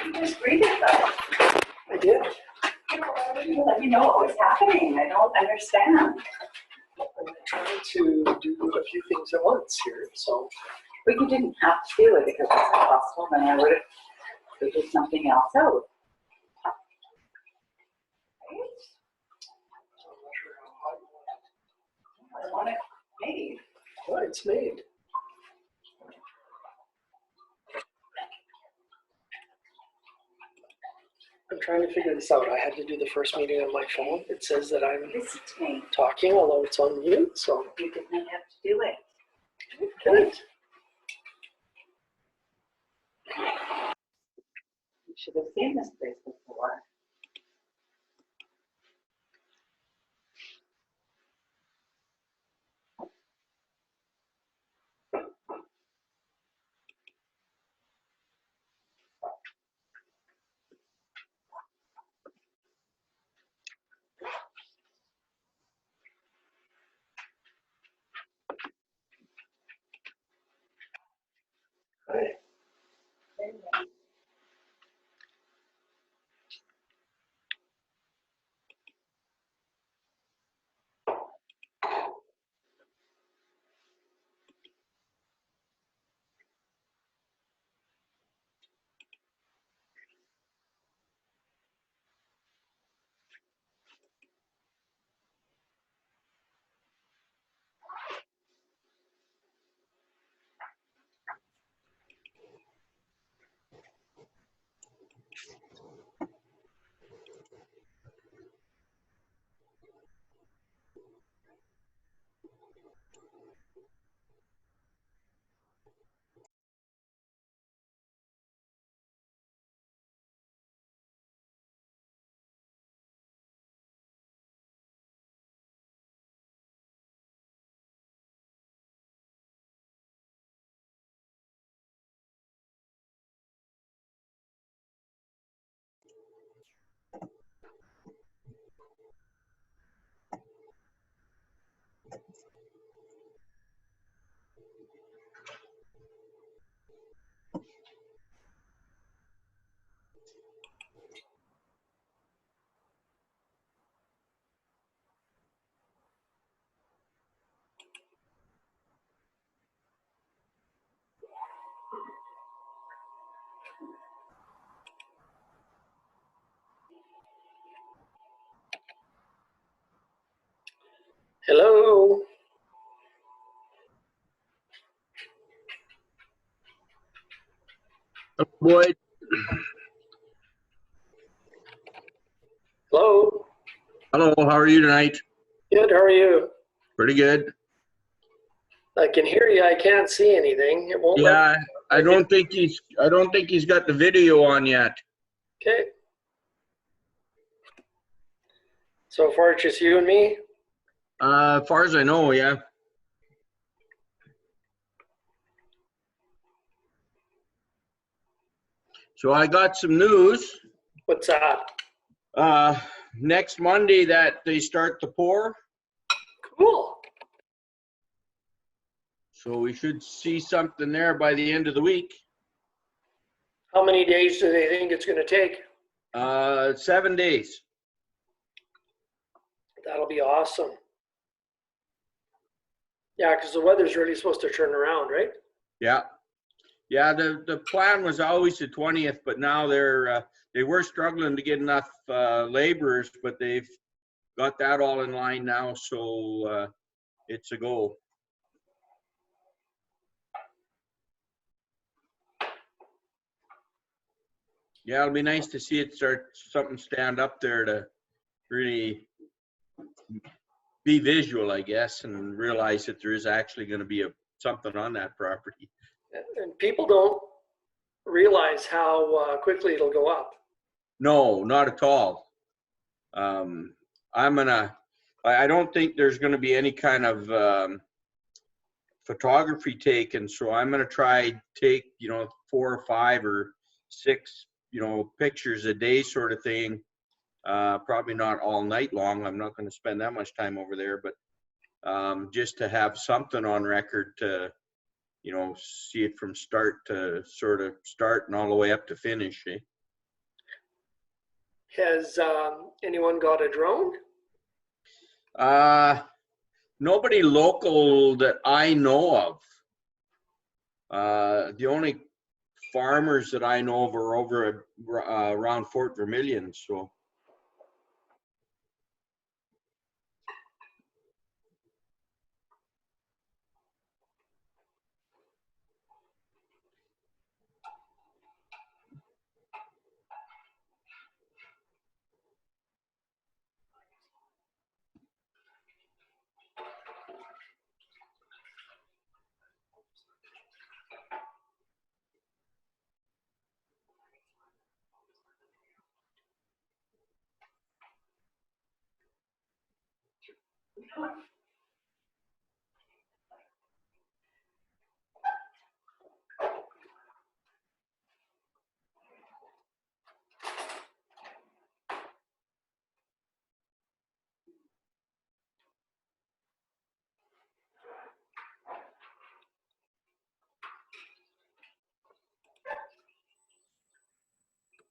You just read it though. I did. Why would you let me know what was happening? I don't understand. I'm trying to do a few things at once here, so. But you didn't have to do it because it's impossible, then I would have figured something else out. Right? I'm not sure how hot you want it. I want it made. Well, it's made. I'm trying to figure this out. I had to do the first meeting on my phone. It says that I'm Listen to me. talking, although it's on mute, so. You didn't have to do it. Good. You should have seen this place before. Hi. Boyd, Hello. hello, how are you tonight? Good. How are you? Pretty good. I can hear you. I can't see anything. It won't let. Yeah, I don't think he's got the video on yet. Okay. So far, it's just you and me. As far as I know, yeah. So I got some news. What's that? Next Monday that they start the pour, Cool. so we should see something there by the end of the week. How many days do they think it's going to take? 7 days. That'll be awesome. Yeah, because the weather's really supposed to turn around, right? Yeah. Yeah, the plan was always the 20th, but now they were struggling to get enough laborers, but they've got that all in line now, so it's a go. Yeah, it'll be nice to see it start something stand up there to really be visual, I guess, and realize that there is actually going to be something on that property. And people don't realize how quickly it'll go up. No, not at all. I don't think there's gonna be any kind of photography taken, so I'm gonna try take, 4 or 5 or 6, pictures a day sort of thing. Probably not all night long. I'm not gonna spend that much time over there, but just to have something on record to, see it from start to sort of start and all the way up to finish, eh? Has anyone got a drone? Nobody local that I know of. The only farmers that I know of are over around Fort Vermilion. So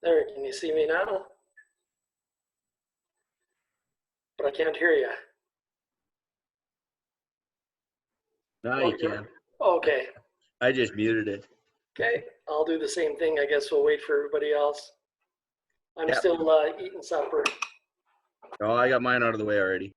There, can you see me now? But I can't hear you. now you can. Okay. I just muted it. Okay. I'll do the same thing. I guess we'll wait for everybody else. I'm Yep. still eating supper. Oh, I got mine out of the way already.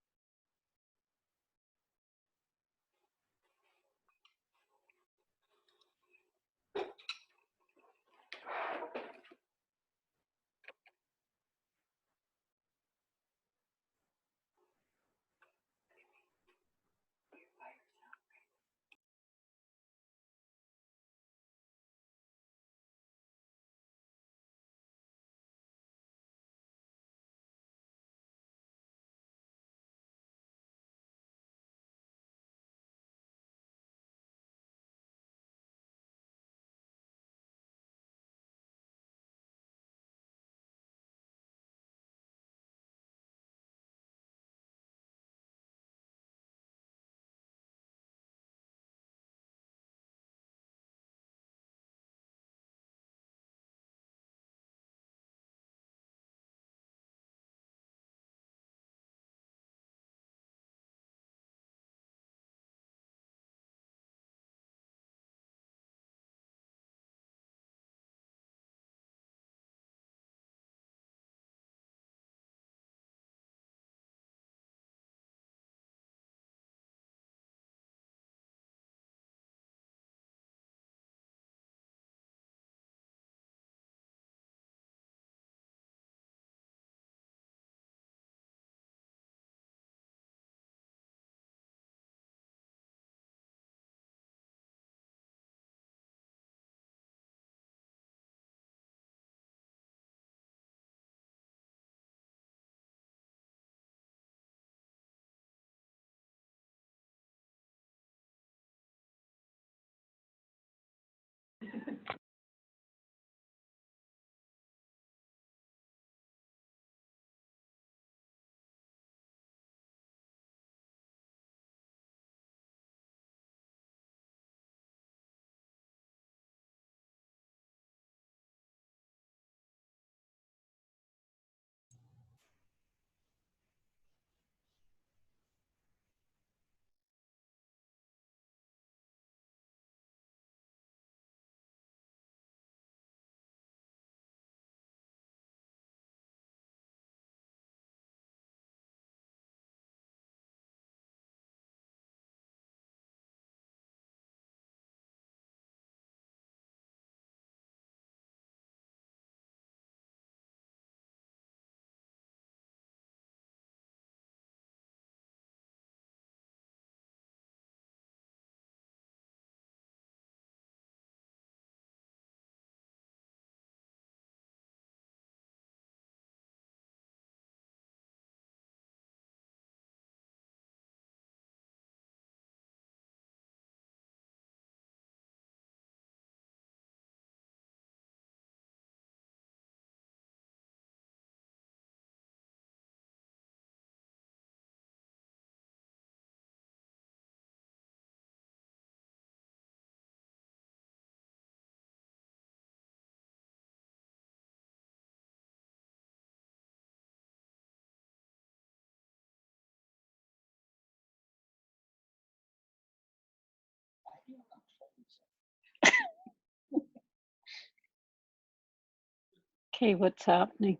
Okay, what's happening?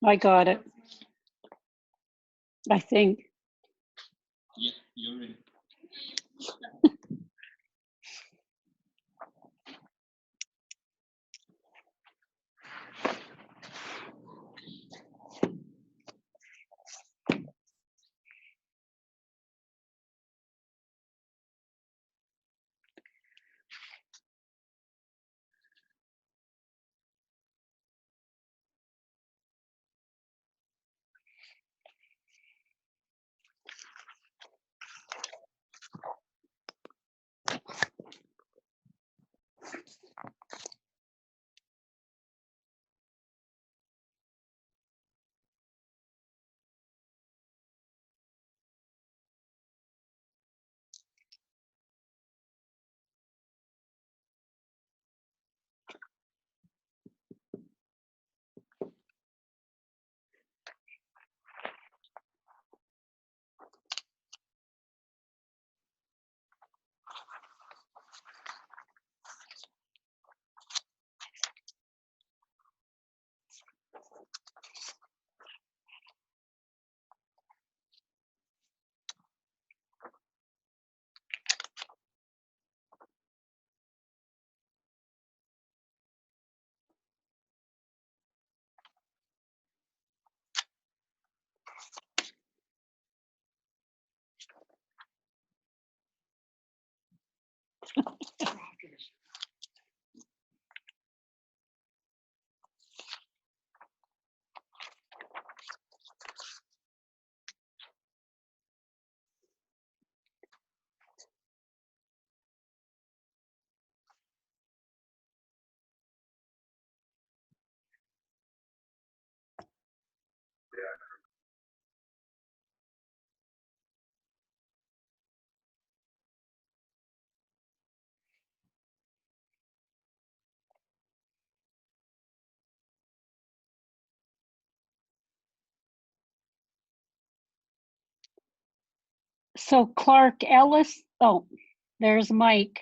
I got it. I think. Yeah, you're in. So Clark Ellis, oh, there's Mike.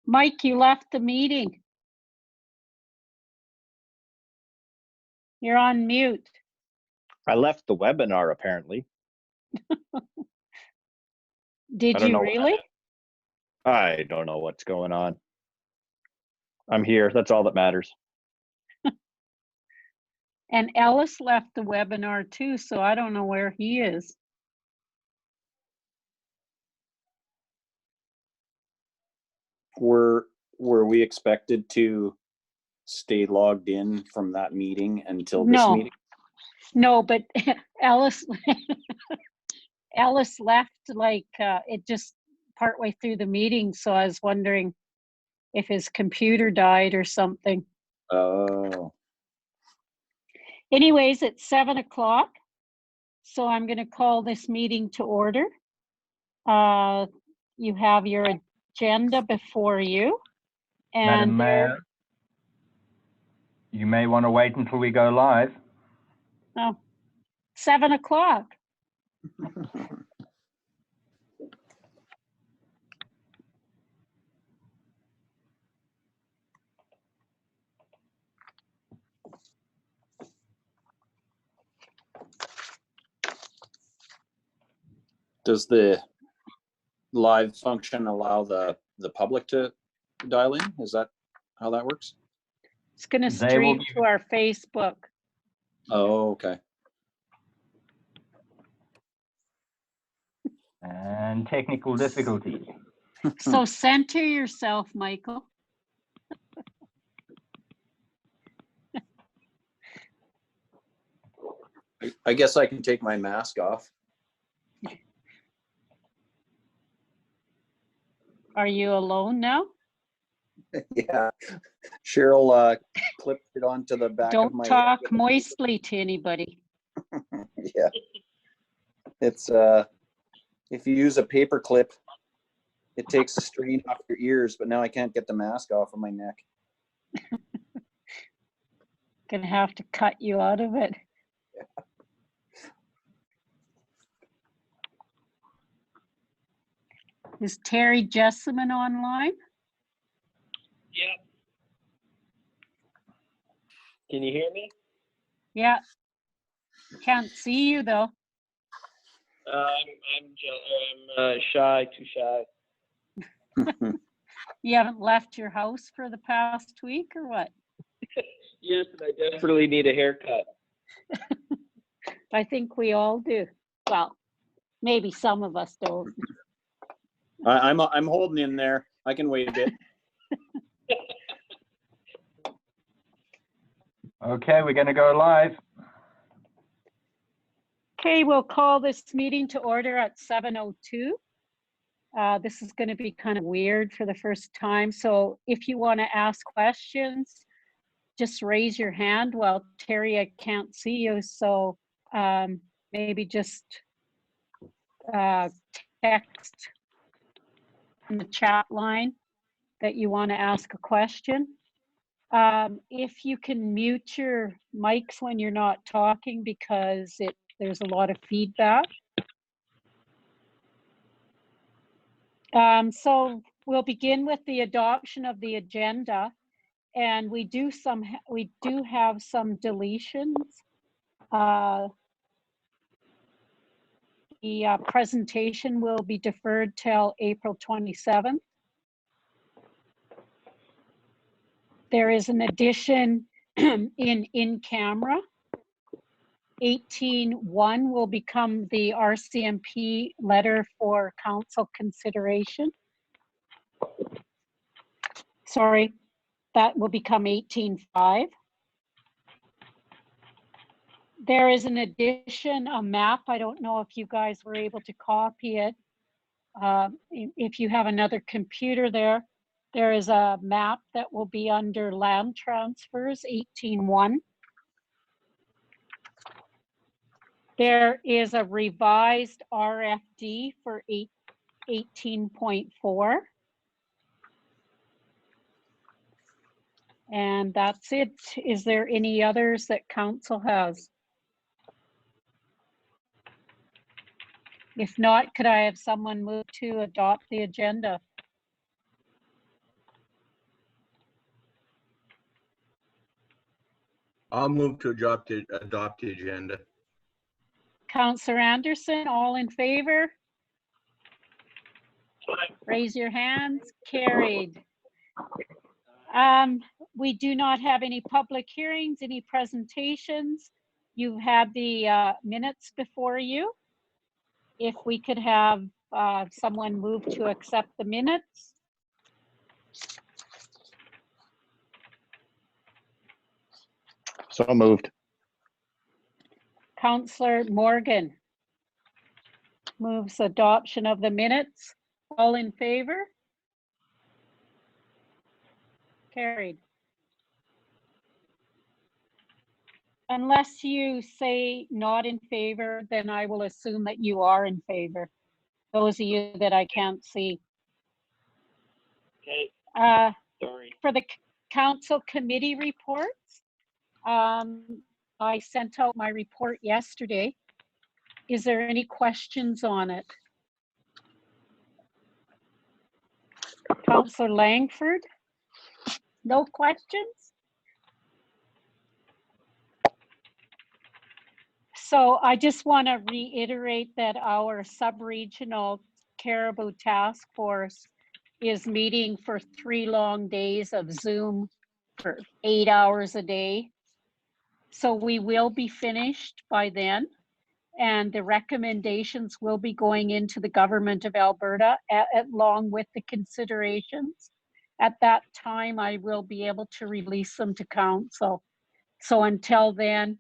Mike, you left the meeting. You're on mute. I left the webinar apparently. Did I don't you know. really? I don't know what's going on. I'm here. That's all that matters. And Ellis left the webinar too, so I don't know where he is. Were we expected to stay logged in from that meeting until this No, meeting? no, but Ellis, Ellis left like it just partway through the meeting, so I was wondering if his computer died or something. Oh, Anyways, it's 7 o'clock, so I'm going to call this meeting to order. You have your agenda before you. Madam And Mayor, you may want to wait until we go live. oh, 7 o'clock. does the live function allow the public to dial in? Is that how that works? It's going to They will stream to our Facebook. Oh, okay. And technical difficulties. So center yourself, Michael. I guess I can take my mask off. Are you alone now? Yeah, Cheryl clipped it onto the back of Don't my talk moistly to anybody. Yeah, it's if you use a paper clip, it takes the strain off your ears, but now I can't get the mask off of my neck. Gonna have to cut you out of it. Is Terry Jessamine online? Yeah. Can you hear me? Yeah. Can't see you though. I'm shy, too shy. You haven't left your house for the past week or what? Yes, and I desperately need a haircut. I think we all do. Well, maybe some of us don't. I'm holding in there. I can wait a bit. Okay, we're going to go live. Okay, we'll call this meeting to order at 7:02. This is going to be kind of weird for the first time. So if you want to ask questions, just raise your hand. Well, Terry, I can't see you. So maybe just text in the chat line that you want to ask a question. If you can mute your mics when you're not talking because there's a lot of feedback. So we'll begin with the adoption of the agenda, and we do have some deletions. The presentation will be deferred till April 27th. There is an addition in camera. 18.1 will become the RCMP letter for council consideration. Sorry, that will become 18.5. There is an addition, a map. I don't know if you guys were able to copy it. If you have another computer there is a map that will be under land transfers, 18.1. There is a revised RFD for 18.4. And that's it. Is there any others that council has? If not, could I have someone move to adopt the agenda? I'll move to adopt the agenda. Councillor Anderson, all in favor? Raise your hands. Carried. We do not have any public hearings, any presentations. You've had the minutes before you. If we could have someone move to accept the minutes. So moved. Councillor Morgan moves adoption of the minutes. All in favor? Carried. Unless you say not in favor, then I will assume that you are in favor. Those of you that I can't see. Okay, sorry. For the council committee reports, I sent out my report yesterday. Is there any questions on it? Councillor Langford? No questions? So I just want to reiterate that our sub-regional Caribou Task Force is meeting for 3 long days of Zoom for 8 hours a day. So we will be finished by then, and the recommendations will be going into the government of Alberta along with the considerations. At that time, I will be able to release them to council. So until then,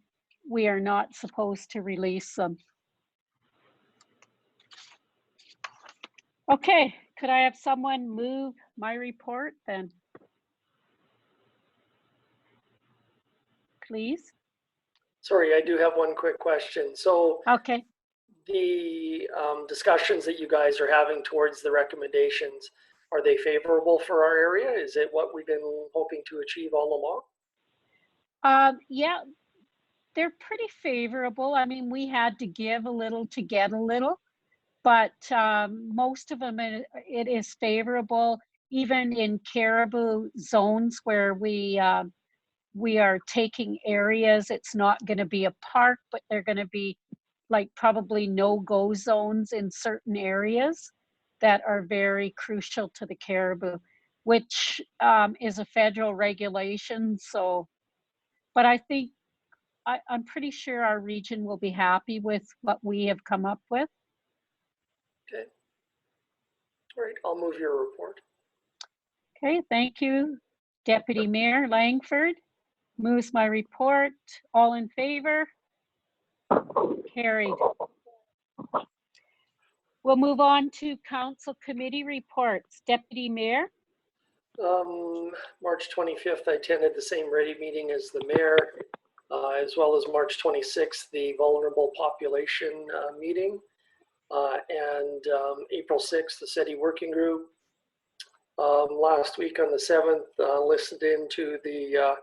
we are not supposed to release them. Okay, could I have someone move my report then? Please. Sorry, I do have one quick question. So Okay. the discussions that you guys are having towards the recommendations, are they favorable for our area? Is it what we've been hoping to achieve all along? Yeah, they're pretty favorable. I mean, we had to give a little to get a little, but most of them, it is favorable, even in caribou zones where we are taking areas. It's not going to be a park, but they're going to be like probably no-go zones in certain areas that are very crucial to the caribou, which is a federal regulation. So, but I think I'm pretty sure our region will be happy with what we have come up with. Okay. All right, I'll move your report. Okay, thank you. Deputy Mayor Langford moves my report. All in favor? Carried. We'll move on to council committee reports. Deputy Mayor? March 25th, I attended the same ready meeting as the mayor, as well as March 26th, the vulnerable population meeting, and April 6th, the SETI working group. Last week on the 7th, listened into the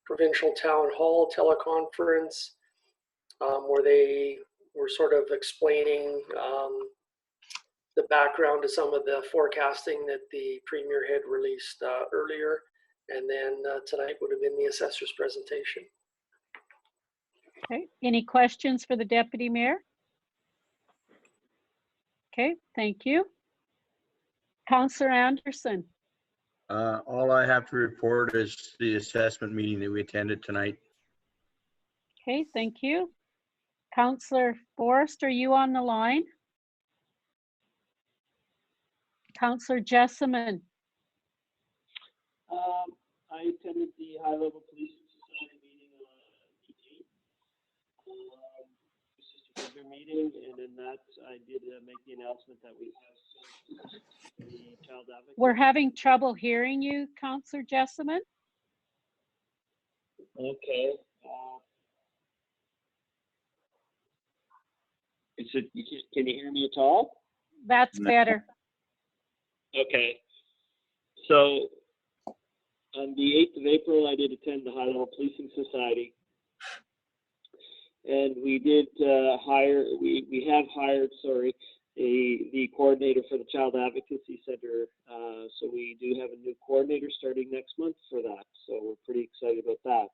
provincial town hall teleconference, where they were sort of explaining the background to some of the forecasting that the premier had released earlier. And then tonight would have been the assessor's presentation. Okay, any questions for the deputy mayor? Okay, thank you. Councillor Anderson. All I have to report is the assessment meeting that we attended tonight. Okay, thank you. Councillor Forrest, are you on the line? Councillor Jessamine. I attended the high-level police society meeting on the 8th. This is just a regular meeting, and in that I did make the announcement that we have the child advocate. We're having trouble hearing you, Councillor Jessamine. Okay. Can you hear me at all? That's better. Okay. So on the 8th of April, I did attend the High-Level Policing Society. And we did we have hired, the coordinator for the Child Advocacy Center. So we do have a new coordinator starting next month for that. So we're pretty excited about that.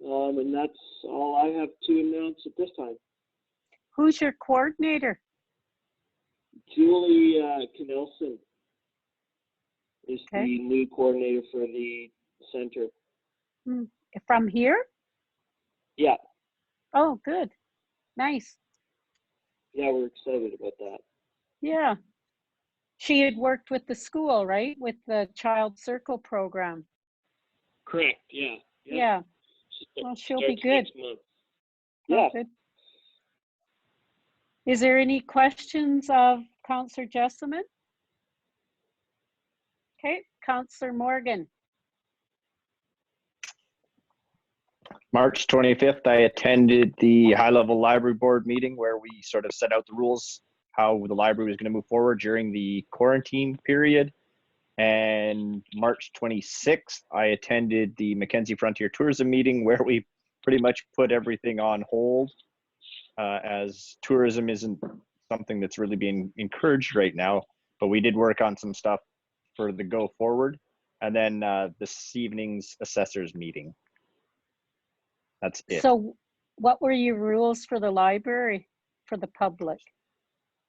And that's all I have to announce at this time. Who's your coordinator? Julie Knelson is Okay. the new coordinator for the center. From here? Yeah. Oh, good. Nice. Yeah, we're excited about that. Yeah. She had worked with the school, right? With the Child Circle program. Correct, yeah. Yeah. Well, she'll be good. Next month. Oh, Yeah. good. Is there any questions of Councillor Jessamine? Okay, Councillor Morgan. March 25th, I attended the high-level library board meeting where we sort of set out the rules, how the library was going to move forward during the quarantine period. And March 26th, I attended the Mackenzie Frontier Tourism meeting where we pretty much put everything on hold as tourism isn't something that's really being encouraged right now. But we did work on some stuff for the go forward. And then this evening's assessors meeting. That's it. So what were your rules for the library for the public?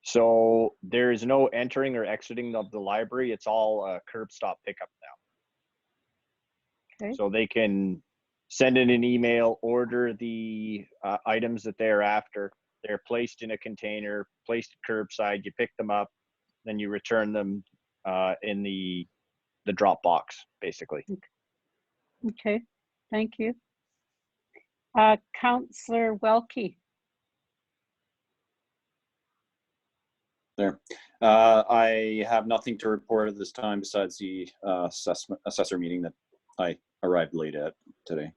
So there's no entering or exiting of the library. It's all curb stop pickup now. Okay. So they can send in an email, order the items that they're after. They're placed in a container, placed curbside. You pick them up, then you return them in the drop box, basically. Okay, thank you. Councillor Welke. There. I have nothing to report at this time besides the assessor meeting that I arrived late at today.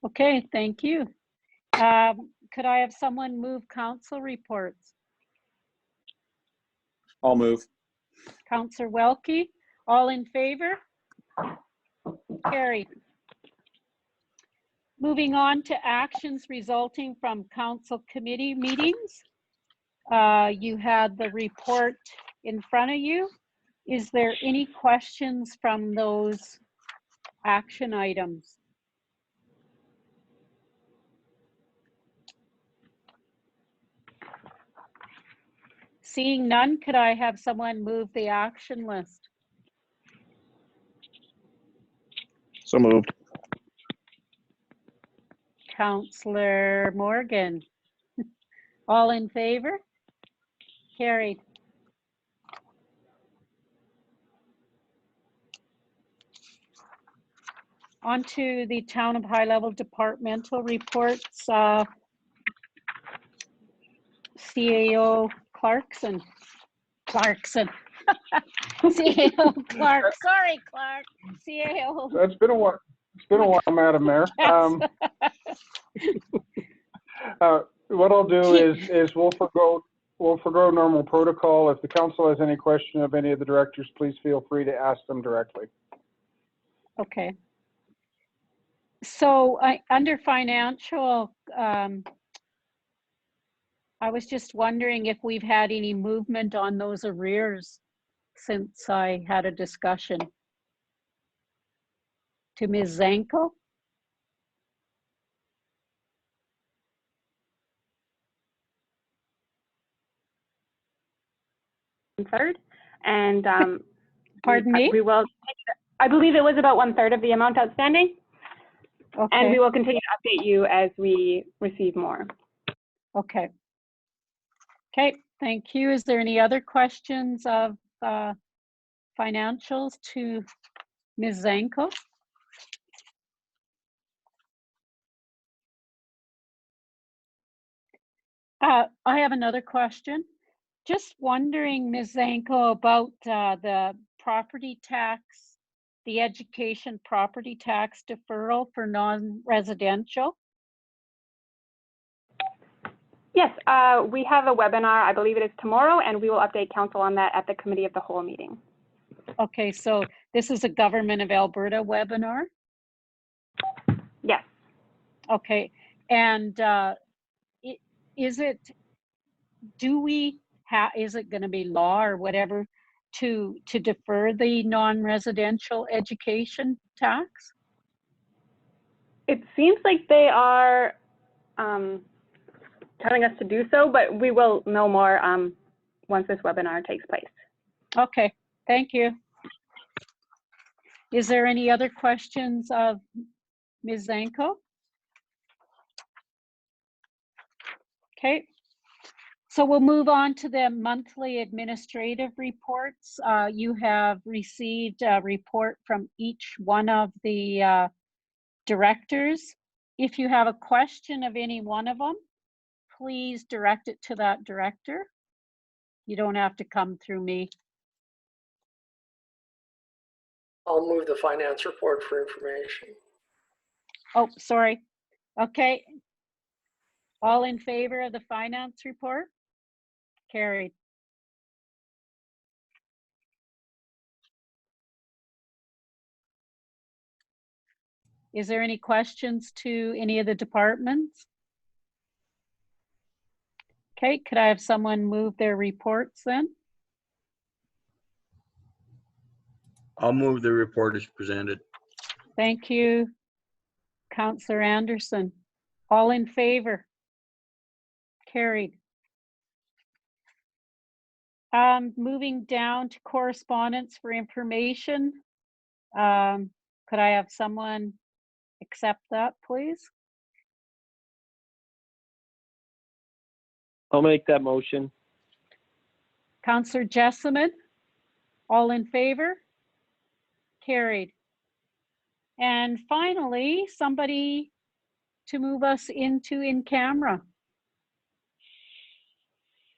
Okay, thank you. Could I have someone move council reports? I'll move. Councillor Welke, all in favor? Carried. Moving on to actions resulting from council committee meetings. You had the report in front of you. Is there any questions from those action items? Seeing none, could I have someone move the action list? So moved. Councillor Morgan. All in favor? Carried. On to the Town of High Level departmental reports. CAO Clarkson. CAO Clark. Sorry, Clark. CAO. It's been a while. It's been a while, Madam Mayor. What I'll do is we'll forgo normal protocol. If the council has any question of any of the directors, please feel free to ask them directly. Okay. So under financial, I was just wondering if we've had any movement on those arrears since I had a discussion. To Ms. Zanko? Third, and pardon me? We will. I believe it was about 1/3 of the amount outstanding. Okay. And we will continue to update you as we receive more. Okay. Okay, thank you. Is there any other questions of financials to Ms. Zanko? I have another question. Just wondering, Ms. Zanko, about the property tax, the education property tax deferral for non-residential. Yes, we have a webinar, I believe it is tomorrow, and we will update council on that at the committee of the whole meeting. Okay, so this is a Government of Alberta webinar? Yes. Okay, and is it going to be law or whatever to defer the non-residential education tax? It seems like they are telling us to do so, but we will know more once this webinar takes place. Okay, thank you. Is there any other questions of Ms. Zanko? Okay, so we'll move on to the monthly administrative reports. You have received a report from each one of the directors. If you have a question of any one of them, please direct it to that director. You don't have to come through me. I'll move the finance report for information. Oh, sorry. Okay. All in favor of the finance report? Carried. Is there any questions to any of the departments? Okay, could I have someone move their reports then? I'll move the report as presented. Thank you, Councillor Anderson. All in favor? Carried. Moving down to correspondence for information. Could I have someone accept that, please? I'll make that motion. Councillor Jessamine, all in favor? Carried. And finally, somebody to move us into in camera.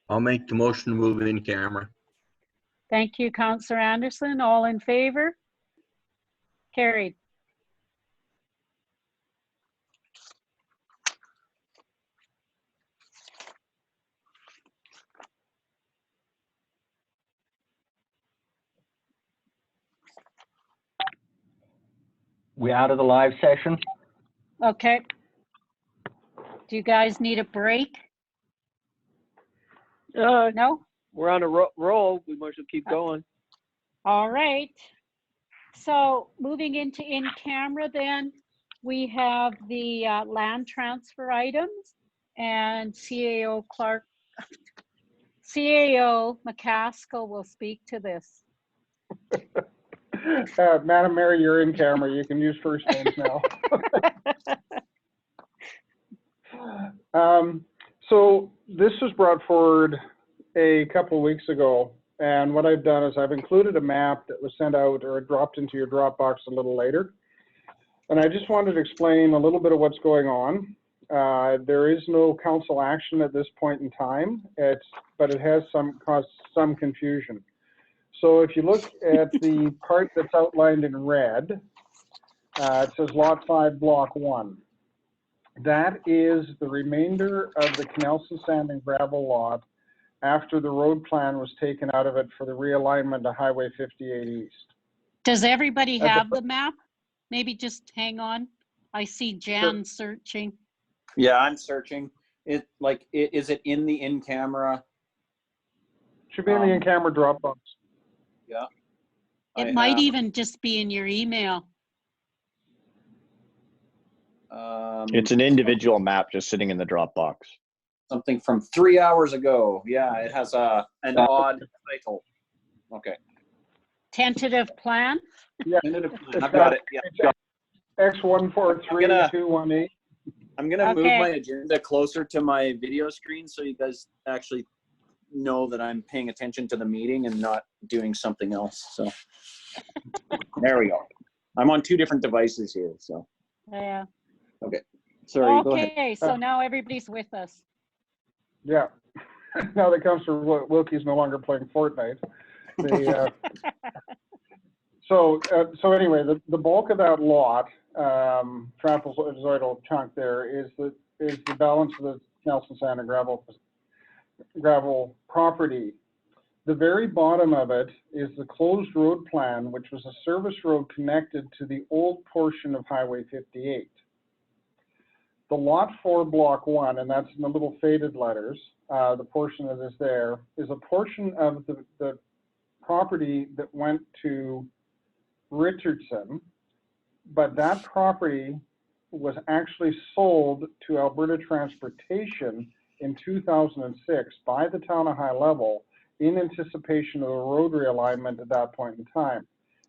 I'll make the motion to move in camera. Thank you, Councillor Anderson. All in favor? Carried. We're out of the live session. Okay. Do you guys need a break? No? We're on a roll. We might as well keep going. All right. So moving into in camera then, we have the land transfer items, and CAO McCaskill will speak to this. Madam Mayor, you're in camera. You can use first names now. So this was brought forward a couple of weeks ago, and what I've done is I've included a map that was sent out or dropped into your Dropbox a little later. And I just wanted to explain a little bit of what's going on. There is no council action at this point in time, but it has caused some confusion. So if you look at the part that's outlined in red, it says Lot 5, Block 1. That is the remainder of the Knelson Sand and Gravel lot after the road plan was taken out of it for the realignment to Highway 58 East. Does everybody have the map? Maybe just hang on. I see Jan searching. Yeah, I'm searching. Is it in the in-camera? Should be in the in-camera Dropbox. Yeah. It might even just be in your email. It's an individual map just sitting in the Dropbox. Something from 3 hours ago. Yeah, it has an odd title. Okay. Tentative plan? Yeah. Tentative plan. I've got it. Yeah. X143218. I'm gonna move my agenda closer to my video screen so you guys actually know that I'm paying attention to the meeting and not doing something else. So there we go. I'm on 2 different devices here. So yeah. Okay. Sorry. Go ahead. Okay, so now everybody's with us. Yeah. Now that Councillor Wilkie's no longer playing Fortnite. So anyway, the bulk of that lot, trapezoidal chunk there, is the balance of the Knelson Sand and Gravel property. The very bottom of it is the closed road plan, which was a service road connected to the old portion of Highway 58. The Lot 4, Block 1, and that's in the little faded letters, the portion that is there, is a portion of the property that went to Richardson, but that property was actually sold to Alberta Transportation in 2006 by the town of High Level in anticipation of a road realignment at that point in time.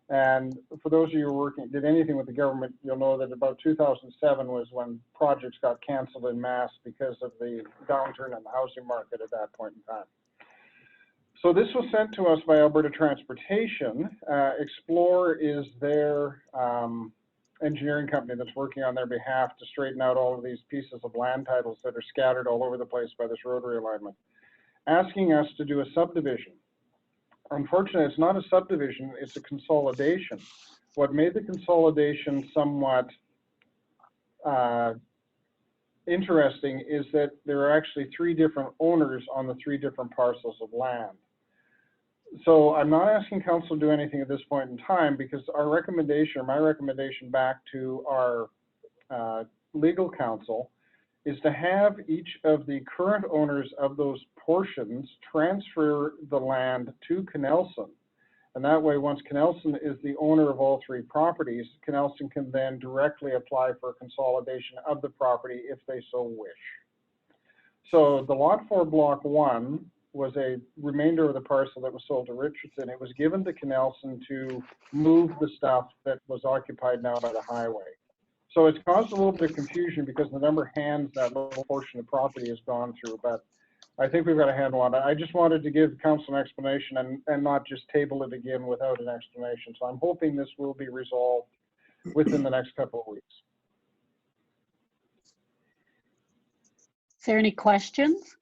And for those of you who did anything with the government, you'll know that about 2007 was when projects got canceled en masse because of the downturn in the housing market at that point in time. So this was sent to us by Alberta Transportation. Explore is their engineering company that's working on their behalf to straighten out all of these pieces of land titles that are scattered all over the place by this road realignment, asking us to do a subdivision. Unfortunately, it's not a subdivision, it's a consolidation. What made the consolidation somewhat interesting is that there are actually 3 different owners on the 3 different parcels of land. So I'm not asking council to do anything at this point in time because our recommendation, or my recommendation back to our legal counsel, is to have each of the current owners of those portions transfer the land to Knelson. And that way, once Knelson is the owner of all 3 properties, Knelson can then directly apply for consolidation of the property if they so wish. So the Lot 4, Block 1 was a remainder of the parcel that was sold to Richardson. It was given to Knelson to move the stuff that was occupied now by the highway. So it's caused a little bit of confusion because the number of hands that little portion of property has gone through, but I think we've got a handle on it. I just wanted to give council an explanation and not just table it again without an explanation. So I'm hoping this will be resolved within the next couple of weeks. Is there any questions?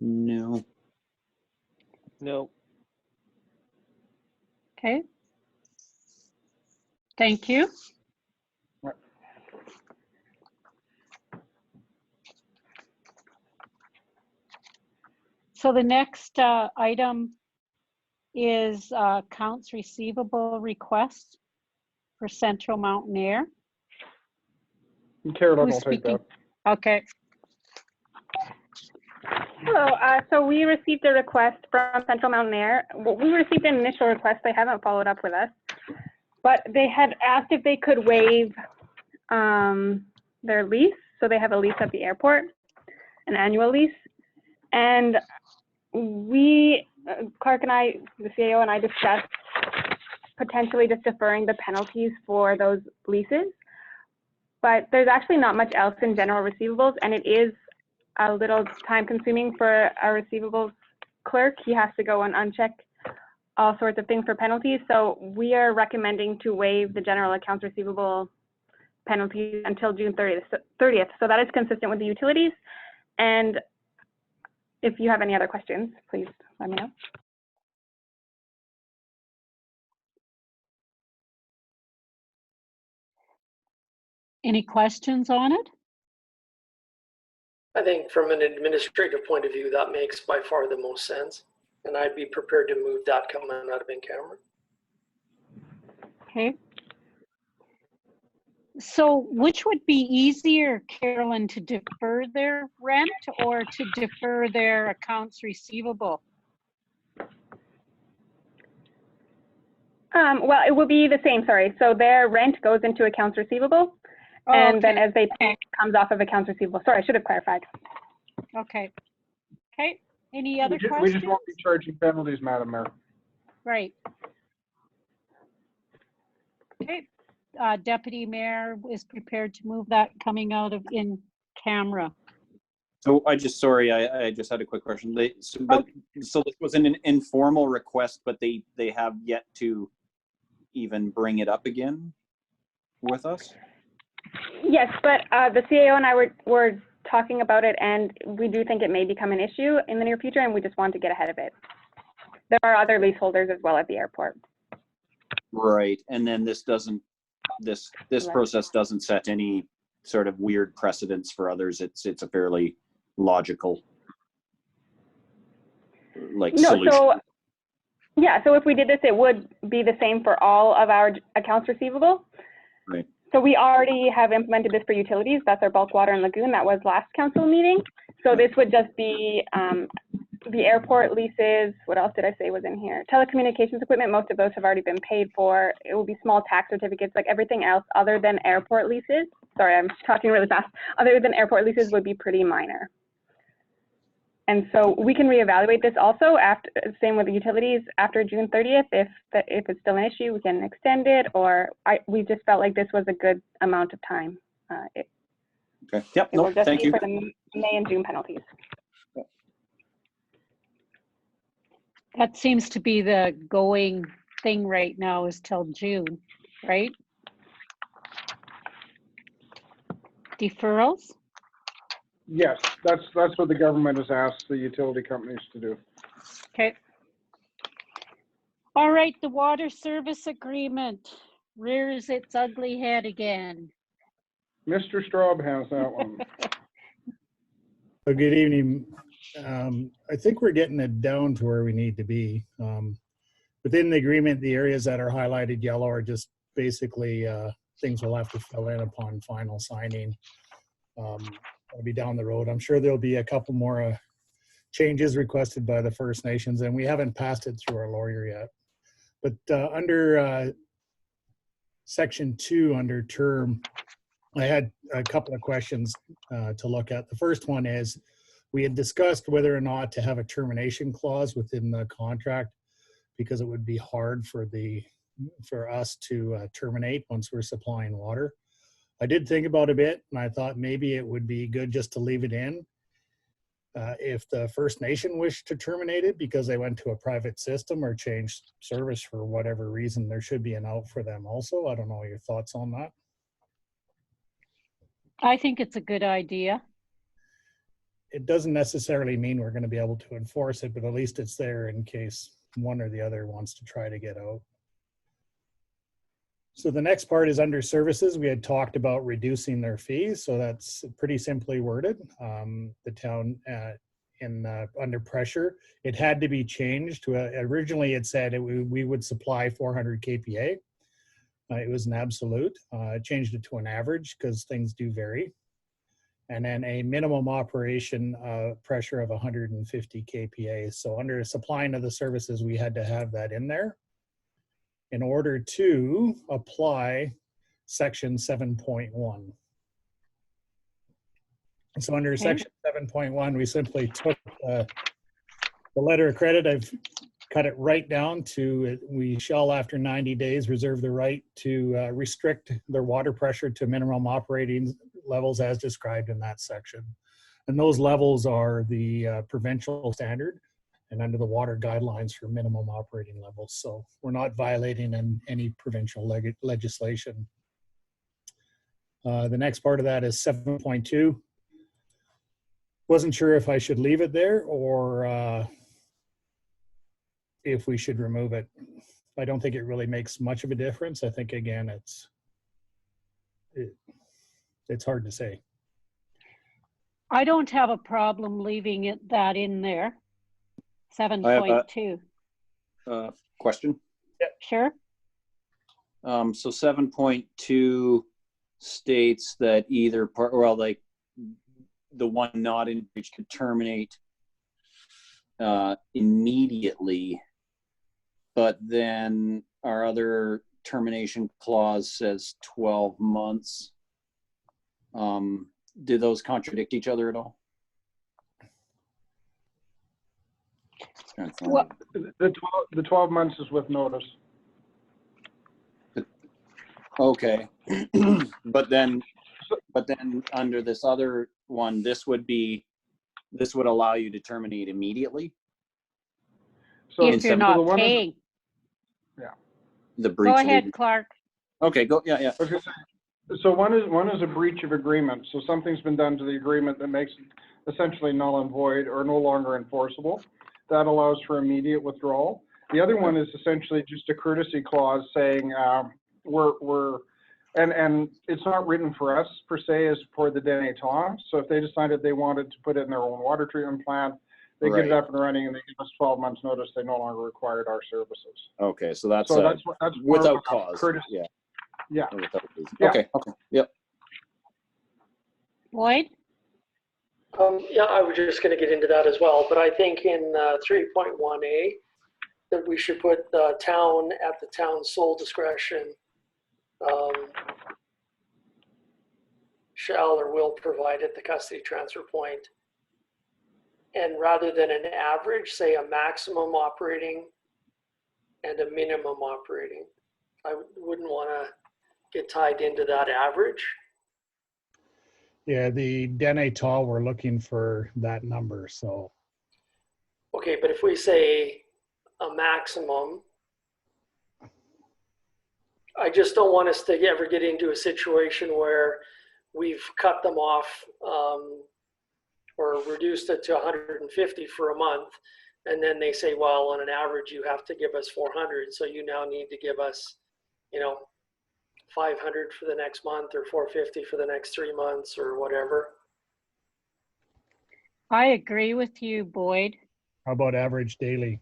No. No. Okay. Thank you. So the next item is accounts receivable request for Central Mountain Air. Carolyn Who's will take speaking? that. Okay. Hello. So we received a request from Central Mountain Air. Well, we received an initial request. They haven't followed up with us, but they had asked if they could waive their lease. So they have a lease at the airport, an annual lease. And we, Clark and I, the CAO and I discussed potentially just deferring the penalties for those leases. But there's actually not much else in general receivables, and it is a little time consuming for our receivables clerk. He has to go and uncheck all sorts of things for penalties. So we are recommending to waive the general accounts receivable penalties until June 30th. So that is consistent with the utilities. And if you have any other questions, please let me know. Any questions on it? I think from an administrative point of view, that makes by far the most sense. And I'd be prepared to move that coming out of in-camera. Okay. So which would be easier, Carolyn, to defer their rent or to defer their accounts receivable? Well, it will be the same, sorry. So their rent goes into accounts receivable. Oh, and okay. then as they pay, it comes off of accounts receivable. Sorry, I should have clarified. Okay. Okay. Any other questions? We just won't be charging penalties, Madam Mayor. Right. Okay. Deputy Mayor is prepared to move that coming out of in camera. So I just, sorry, I just had a quick question. So this was an informal request, but they have yet to even bring it up again with us? Yes, but the CAO and I were talking about it, and we do think it may become an issue in the near future, and we just want to get ahead of it. There are other leaseholders as well at the airport. Right, and then this doesn't, this process doesn't set any sort of weird precedents for others. It's a fairly logical solution. So if we did this, it would be the same for all of our accounts receivable. Right. So we already have implemented this for utilities. That's our bulk water and lagoon. That was last council meeting. So this would just be the airport leases. What else did I say was in here? Telecommunications equipment. Most of those have already been paid for. It will be small tax certificates, like everything else other than airport leases. Sorry, I'm talking really fast. Other than airport leases would be pretty minor. And so we can reevaluate this also after, same with the utilities, after June 30th. If it's still an issue, we can extend it, or we just felt like this was a good amount of time. Okay. Yep. It will just thank be you. for the May and June penalties. That seems to be the going thing right now, is till June, right? Deferrals? Yes, that's what the government has asked the utility companies to do. Okay. All right, the water service agreement rears its ugly head again. Mr. Straub has that one. Good evening. I think we're getting it down to where we need to be. Within the agreement, the areas that are highlighted yellow are just basically things we'll have to fill in upon final signing. I'll be down the road. I'm sure there'll be a couple more changes requested by the First Nations, and we haven't passed it through our lawyer yet. But under section 2, under term, I had a couple of questions to look at. The first one is, we had discussed whether or not to have a termination clause within the contract, because it would be hard for us to terminate once we're supplying water. I did think about it a bit, and I thought maybe it would be good just to leave it in. If the First Nation wished to terminate it because they went to a private system or changed service for whatever reason, there should be an out for them also. I don't know your thoughts on that. I think it's a good idea. It doesn't necessarily mean we're going to be able to enforce it, but at least it's there in case one or the other wants to try to get out. So the next part is under services. We had talked about reducing their fees, so that's pretty simply worded. The town under pressure, it had to be changed to originally it said we would supply 400 kPa. It was an absolute. Changed it to an average because things do vary. and then a minimum operation pressure of 150 kPa. So under supplying of the services, we had to have that in there in order to apply section 7.1. So under section 7.1, we simply took the letter of credit. I've cut it right down to we shall, after 90 days, reserve the right to restrict their water pressure to minimum operating levels as described in that section. And those levels are the provincial standard and under the water guidelines for minimum operating levels. So we're not violating any provincial legislation. The next part of that is 7.2. Wasn't sure if I should leave it there or if we should remove it. I don't think it really makes much of a difference. I think, again, it's hard to say. I don't have a problem leaving that in there. 7.2. Question? Yeah. Sure. So 7.2 states that either part, well, like the one not in breach could terminate immediately, but then our other termination clause says 12 months. Do those contradict each other at all? Well, the 12 months is with notice. Okay. but then under this other one, this would allow you to terminate immediately. So if you're not paying. Yeah. The breach. Go ahead, Clark. Okay, go. Yeah. So one is a breach of agreement. So something's been done to the agreement that makes it essentially null and void or no longer enforceable. That allows for immediate withdrawal. The other one is essentially just a courtesy clause saying and it's not written for us per se as for the Deneton. So if they decided they wanted to put it in their own water treatment plant, they get it up and running and they give us 12 months notice, they no longer required our services. Okay, so that's without cause. Courtesy. Yeah. Okay. Yep. Lloyd? Yeah, I was just going to get into that as well, but I think in 3.1A that we should put the town at the town's sole discretion shall or will provide at the custody transfer point. And rather than an average, say a maximum operating and a minimum operating. I wouldn't want to get tied into that average. Yeah, the Deneton, we're looking for that number, so. Okay, but if we say a maximum, I just don't want us to ever get into a situation where we've cut them off or reduced it to 150 for a month. And then they say, well, on an average, you have to give us 400. So you now need to give us, 500 for the next month or 450 for the next 3 months or whatever. I agree with you, Boyd. How about average daily?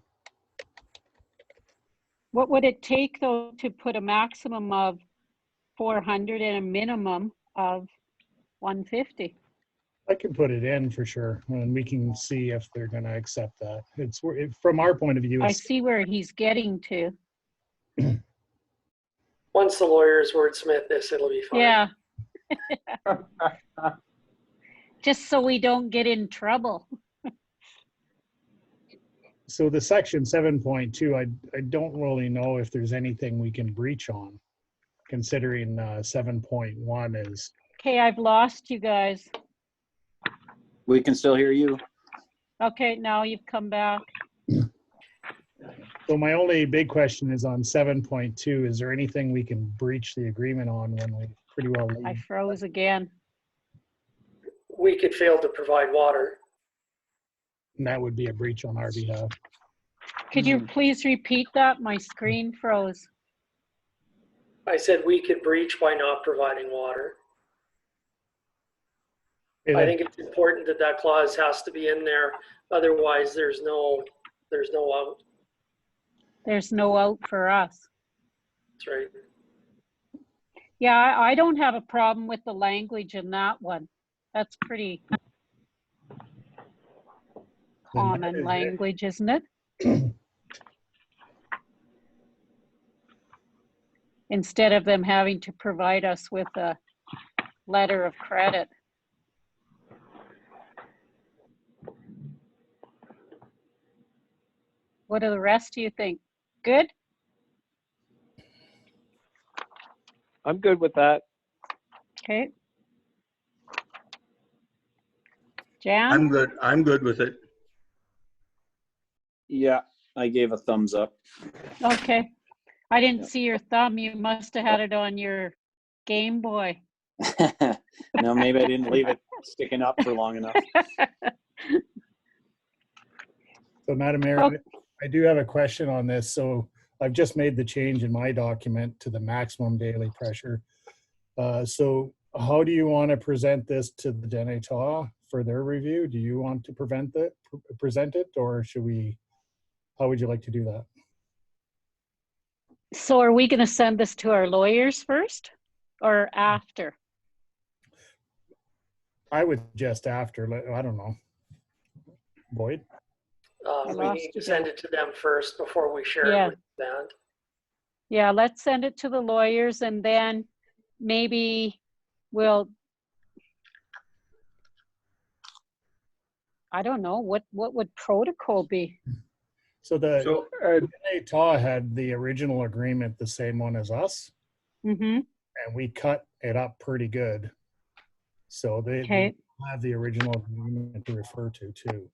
What would it take, though, to put a maximum of 400 and a minimum of 150? I can put it in for sure, and we can see if they're going to accept that. It's from our point of view. I see where he's getting to. Once the lawyers wordsmith this, it'll be fine. Yeah. Just so we don't get in trouble. So the section 7.2, I don't really know if there's anything we can breach on, considering 7.1 is. Okay, I've lost you guys. We can still hear you. Okay, now you've come back. So my only big question is on 7.2, is there anything we can breach the agreement on when we pretty well leave? I froze again. We could fail to provide water. And that would be a breach on our behalf. Could you please repeat that? My screen froze. I said we could breach by not providing water. I think it's important that that clause has to be in there. Otherwise, there's no out. There's no out for us. That's right. Yeah, I don't have a problem with the language in that one. That's pretty Then that common is it. language, isn't it? Instead of them having to provide us with a letter of credit. What do the rest of you think? Good? I'm good with that. Okay. Jan? I'm good. I'm good with it. Yeah, I gave a thumbs up. Okay. I didn't see your thumb. You must have had it on your Game Boy. No, maybe I didn't leave it sticking up for long enough. So Madam Mayor, Okay. I do have a question on this. So I've just made the change in my document to the maximum daily pressure. So how do you want to present this to the Denetaw for their review? Do you want to present it, or should we, how would you like to do that? So are we going to send this to our lawyers first or after? I would just after, I don't know. Boyd? We lost need you to send there. it to them first before we share Yeah. it with the band. Yeah, let's send it to the lawyers and then maybe we'll, I don't know, what would protocol be? So the So Denetaw had the original agreement, the same one as us, Mm-hmm. and we cut it up pretty good. So they Okay. have the original agreement to refer to too.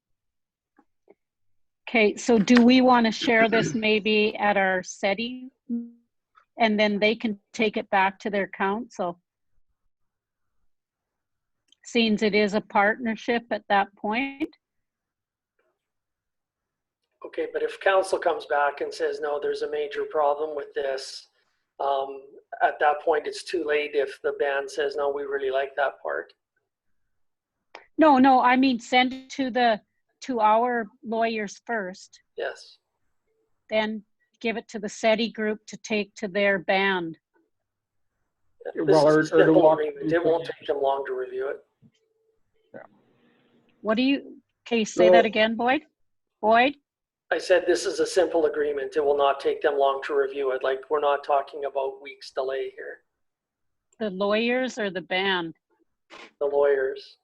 Okay, so do we want to share this maybe at our setting and then they can take it back to their council? Seems it is a partnership at that point. Okay, but if council comes back and says, no, there's a major problem with this, at that point, it's too late if the band says, no, we really like that part. No, I mean, send it to our lawyers first, Yes. then give it to the SETI group to take to their band. This Well, is or a to simple walk agreement. It won't take them long to review it. What do you, okay, say So- that again, Boyd? Boyd? I said this is a simple agreement. It will not take them long to review it. Like, we're not talking about weeks delay here. The lawyers or the band? The lawyers.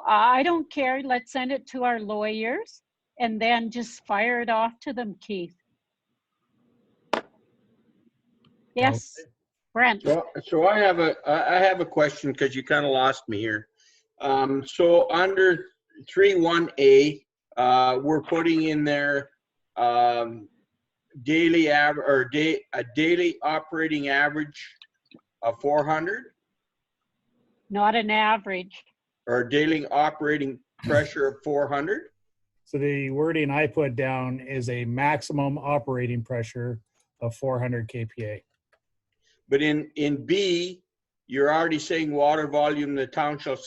I don't care. Let's send it to our lawyers and then just fire it off to them, Keith. Yes, Brent. So I have a question because you kind of lost me here. So under 3.1A, we're putting in there daily a daily operating average of 400, Not an average. or daily operating pressure of 400. So the wording I put down is a maximum operating pressure of 400 kPa. But in B, you're already saying water volume the town shall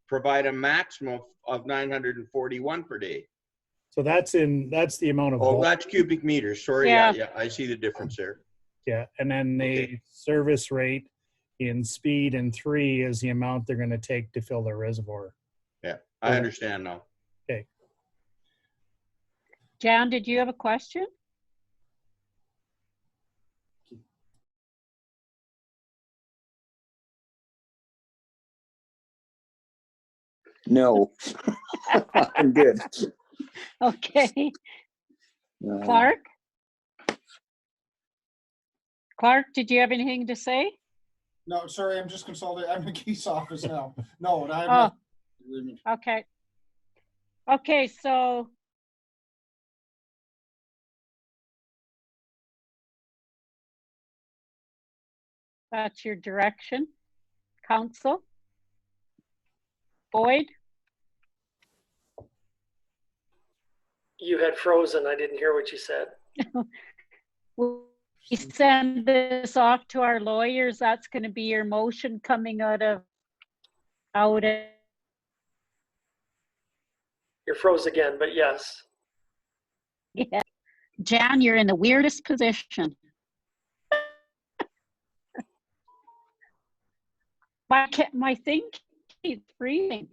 provide a maximum of 941 per day. So that's the amount of Oh, volume. that's cubic meters. Sorry, yeah, I see the difference there. Yeah, and then the Okay. service rate in speed in 3 is the amount they're going to take to fill their reservoir. Yeah, I understand now. Okay. Jan, did you have a question? No, I'm good. Okay. Clark? Clark, did you have anything to say? No, sorry, I'm just consulting. I'm in Keith's office now. No, I have Oh, agreement. okay. Okay, so that's your direction, council. Boyd? You had frozen. I didn't hear what you said. We send this off to our lawyers. That's going to be your motion coming out of. You're froze again, but yes. Yeah. Jan, you're in the weirdest position. My thing keeps freezing.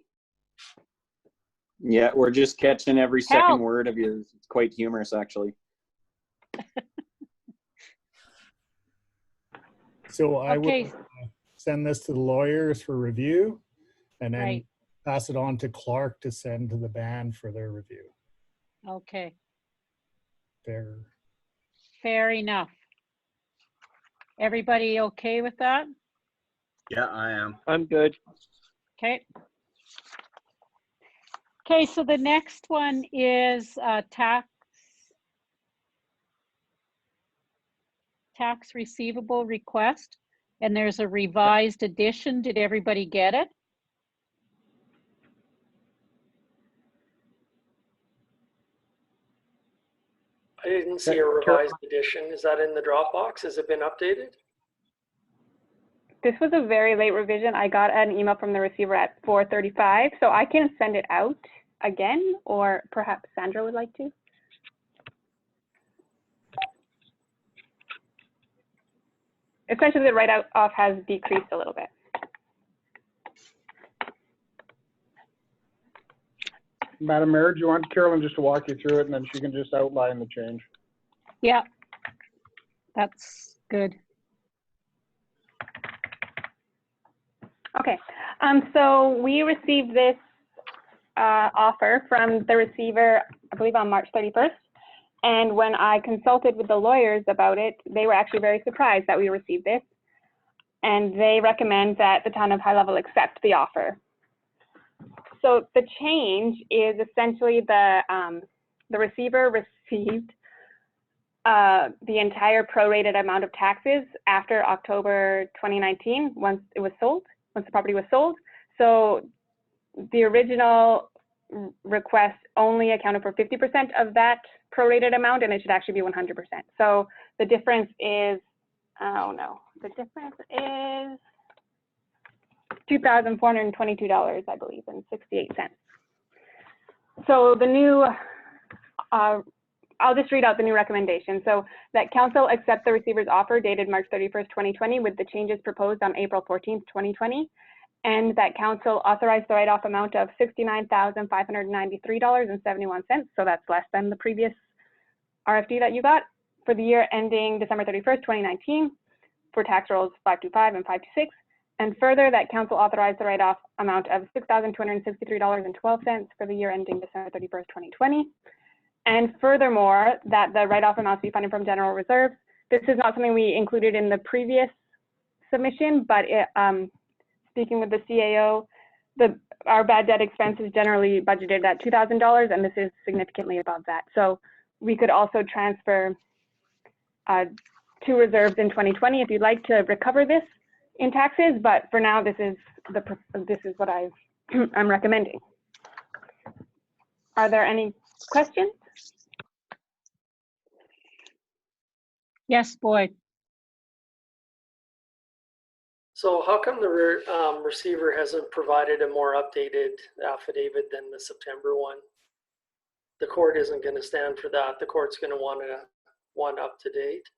Yeah, we're just catching every second Help. word of yours. It's quite humorous, actually. So I Okay. will send this to the lawyers for review and then Right. pass it on to Clark to send to the band for their review. Okay, Fair. fair enough. Everybody okay with that? Yeah, I am. I'm good. Okay. Okay, so the next one is tax receivable request, and there's a revised edition. Did everybody get it? I didn't see a revised edition. Is that in the Dropbox? Has it been updated? This was a very late revision. I got an email from the receiver at 4:35, so I can send it out again, or perhaps Sandra would like to. Essentially, the write-off has decreased a little bit. Madam Mayor, do you want Carolyn just to walk you through it and then she can just outline the change? Yeah, that's good. Okay, so we received this offer from the receiver, I believe on March 31st. And when I consulted with the lawyers about it, they were actually very surprised that we received this. And they recommend that the town of High Level accept the offer. So the change is essentially the receiver received the entire prorated amount of taxes after October 2019, once the property was sold. So the original request only accounted for 50% of that prorated amount, and it should actually be 100%. So the difference is, oh no, the difference is $2,422, I believe, and 68 cents. So the new, I'll just read out the new recommendation. So that council accept the receiver's offer dated March 31st, 2020 with the changes proposed on April 14th, 2020. And that council authorized the write-off amount of $69,593.71. So that's less than the previous RFD that you got for the year ending December 31st, 2019 for tax rolls 525 and 526. And further, that council authorized the write-off amount of $6,263.12 for the year ending December 31st, 2020. And furthermore, that the write-off amounts be funded from general reserves. This is not something we included in the previous submission, but it, speaking with the CAO, our bad debt expense is generally budgeted at $2,000, and this is significantly above that. So we could also transfer to reserves in 2020 if you'd like to recover this in taxes, but for now, this is what I'm recommending. Are there any questions? Yes, Boyd. So how come the receiver hasn't provided a more updated affidavit than the September one? The court isn't going to stand for that. The court's going to want one up to date.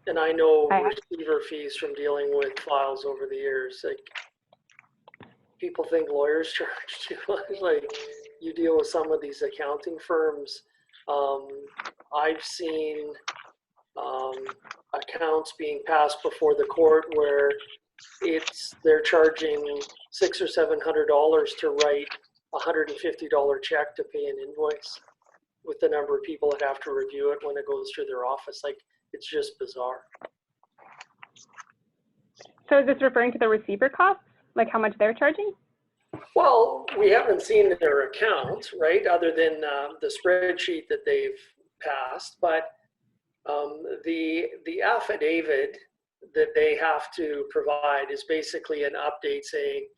And I know receiver fees from dealing with files over the years. Like, people think lawyers charge too much. Like, you deal with some of these accounting firms. I've seen accounts being passed before the court where they're charging $600 or $700 to write a $150 check to pay an invoice, with the number of people that have to review it when it goes through their office. Like, it's just bizarre. So is this referring to the receiver costs, like how much they're charging? Well, we haven't seen their account, right, other than the spreadsheet that they've passed, but the affidavit that they have to provide is basically an update saying,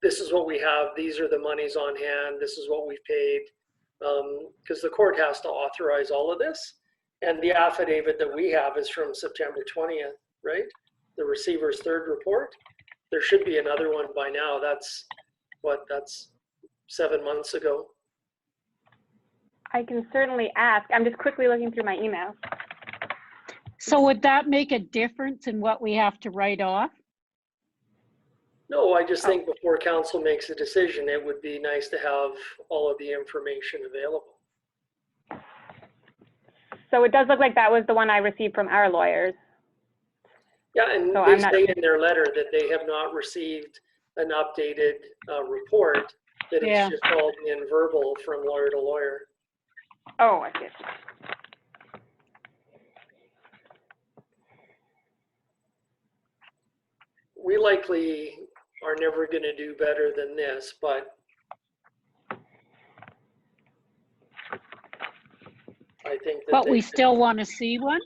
this is what we have, these are the monies on hand, this is what we've paid, because the court has to authorize all of this. And the affidavit that we have is from September 20th, right? The receiver's third report. There should be another one by now. That's 7 months ago. I can certainly ask. I'm just quickly looking through my emails. So would that make a difference in what we have to write off? No, I just think before council makes a decision, it would be nice to have all of the information available. So it does look like that was the one I received from our lawyers. Yeah, and So they I'm not- say in their letter that they have not received an updated report, that it's Yeah. just all in verbal from lawyer to lawyer. Oh, I see. We likely are never going to do better than this, but I think that But we still want to see one?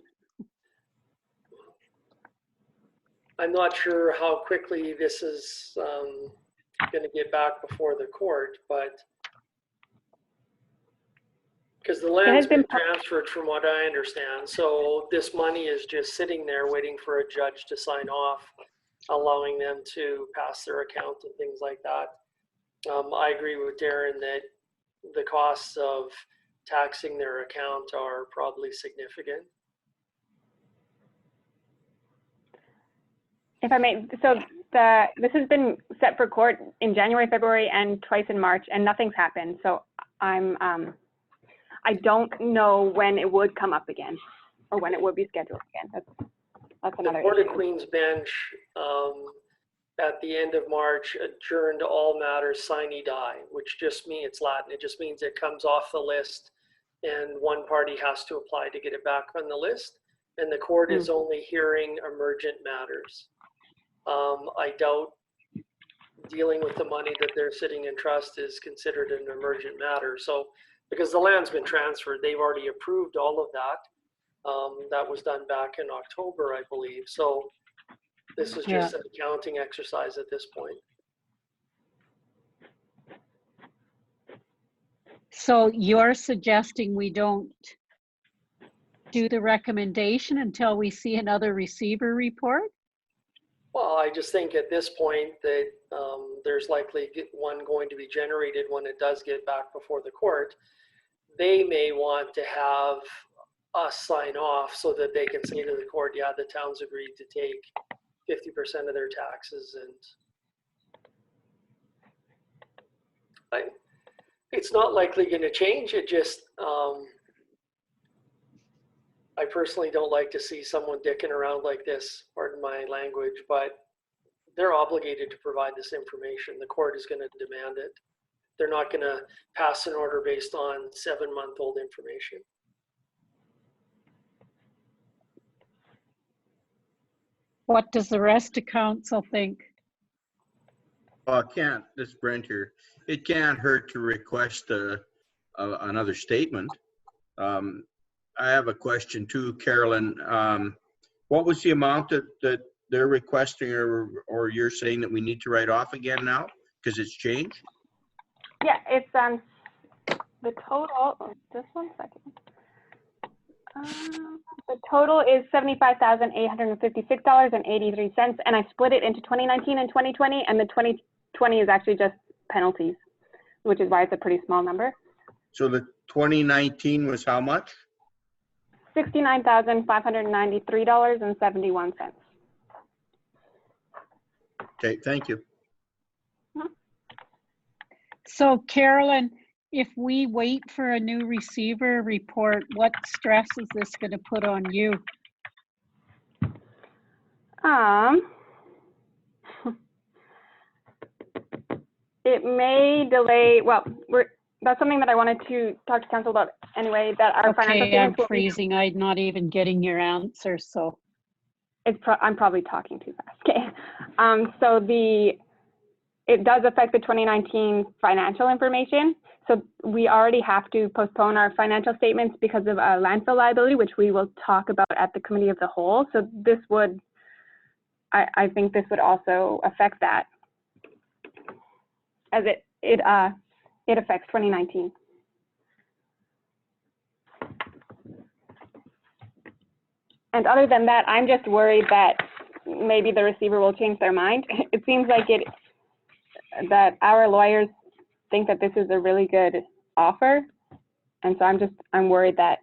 I'm not sure how quickly this is going to get back before the court, but because the land's been transferred from what I understand, so this money is just sitting there waiting for a judge to sign off, allowing them to pass their account and things like that. I agree with Darren that the costs of taxing their account are probably significant. If I may, so this has been set for court in January, February, and twice in March, and nothing's happened. So I don't know when it would come up again, or when it would be scheduled again. That's another The Court of issue. Queen's Bench at the end of March adjourned all matters sine die, which just means, it's Latin, it just means it comes off the list and one party has to apply to get it back on the list. And the court is only hearing emergent matters. I doubt dealing with the money that they're sitting in trust is considered an emergent matter. So, because the land's been transferred, they've already approved all of that. That was done back in October, I believe. So this is just an accounting exercise at this point. So you're suggesting we don't do the recommendation until we see another receiver report? Well, I just think at this point that there's likely one going to be generated when it does get back before the court. They may want to have us sign off so that they can say to the court, yeah, the town's agreed to take 50% of their taxes. And it's not likely going to change. It just, I personally don't like to see someone dicking around like this, pardon my language, but they're obligated to provide this information. The court is going to demand it. They're not going to pass an order based on 7-month-old information. What does the rest of council think? Well, this is Brent here. It can't hurt to request another statement. I have a question too, Carolyn. What was the amount that they're requesting, or you're saying that we need to write off again now because it's changed? Yeah, it's the total. Just 1 second. The total is $75,856.83, and I split it into 2019 and 2020, and the 2020 is actually just penalties, which is why it's a pretty small number. So the 2019 was how much? $69,593.71. Okay, thank you. So Carolyn, if we wait for a new receiver report, what stress is this going to put on you? It may delay, well, that's something that I wanted to talk to council about anyway, that our financial statements I'm freezing. I'm not even getting your answer, so. I'm probably talking too fast. Okay. So it does affect the 2019 financial information. So we already have to postpone our financial statements because of a landfill liability, which we will talk about at the committee of the whole. So this would, I think this would also affect that, as it affects 2019. And other than that, I'm just worried that maybe the receiver will change their mind. It seems like that our lawyers think that this is a really good offer. And so I'm worried that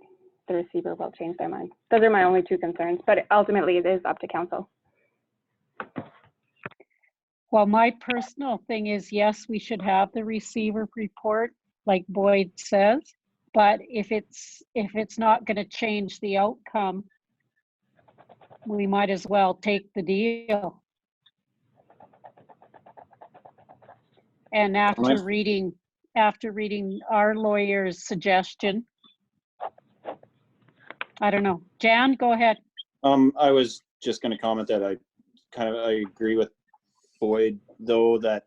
the receiver will change their mind. Those are my only two concerns, but ultimately it is up to council. Well, my personal thing is, yes, we should have the receiver report, like Boyd says, but if it's not going to change the outcome, we might as well take the deal. And after reading our lawyer's suggestion, I don't know. Jan, go ahead. I was just going to comment that I agree with Boyd, though, that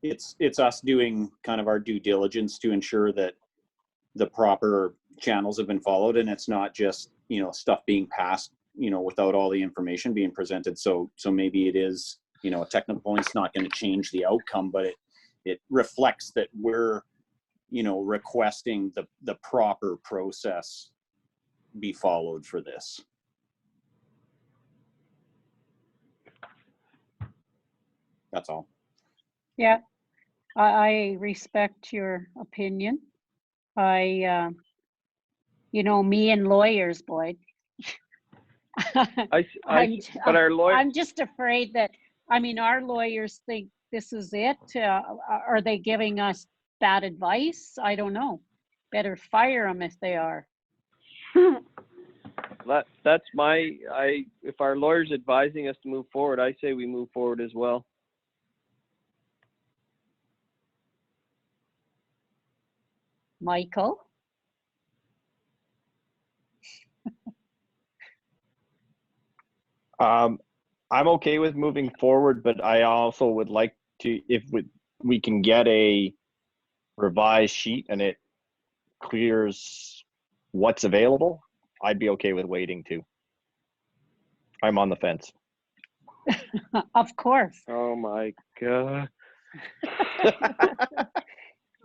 it's us doing kind of our due diligence to ensure that the proper channels have been followed, and it's not just, you know, stuff being passed, you know, without all the information being presented. So maybe it is, you know, a technical point's not going to change the outcome, but it reflects that we're, you know, requesting the proper process be followed for this. That's all. Yeah, I respect your opinion. You know, me and lawyers, Boyd. I'm just afraid that, I mean, our lawyers think this is it. Are they giving us bad advice? I don't know. Better fire them if they are. That's if our lawyer's advising us to move forward, I say we move forward as well. Michael? I'm okay with moving forward, but I also would like to, if we can get a revised sheet and it clears what's available, I'd be okay with waiting too. I'm on the fence. Of course. Oh my God.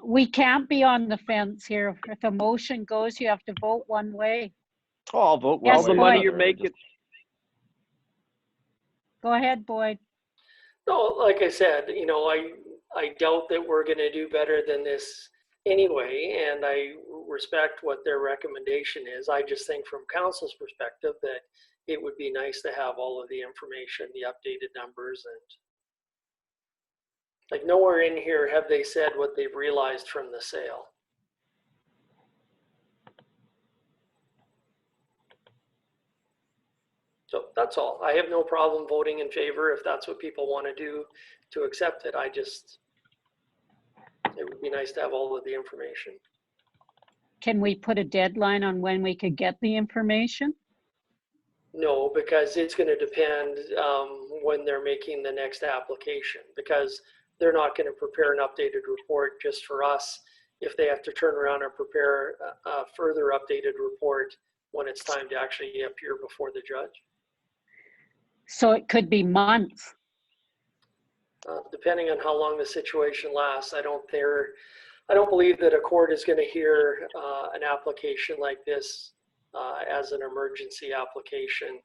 We can't be on the fence here. If a motion goes, you have to vote one way. Oh, I'll vote one Yes, way. All the money Boyd. you're making. Go ahead, Boyd. No, like I said, you know, I doubt that we're going to do better than this anyway, and I respect what their recommendation is. I just think from council's perspective that it would be nice to have all of the information, the updated numbers, and like nowhere in here have they said what they've realized from the sale. So that's all. I have no problem voting in favor if that's what people want to do to accept it. It would be nice to have all of the information. Can we put a deadline on when we could get the information? No, because it's going to depend when they're making the next application, because they're not going to prepare an updated report just for us if they have to turn around and prepare a further updated report when it's time to actually appear before the judge. So it could be months. Depending on how long the situation lasts, I don't believe that a court is going to hear an application like this as an emergency application,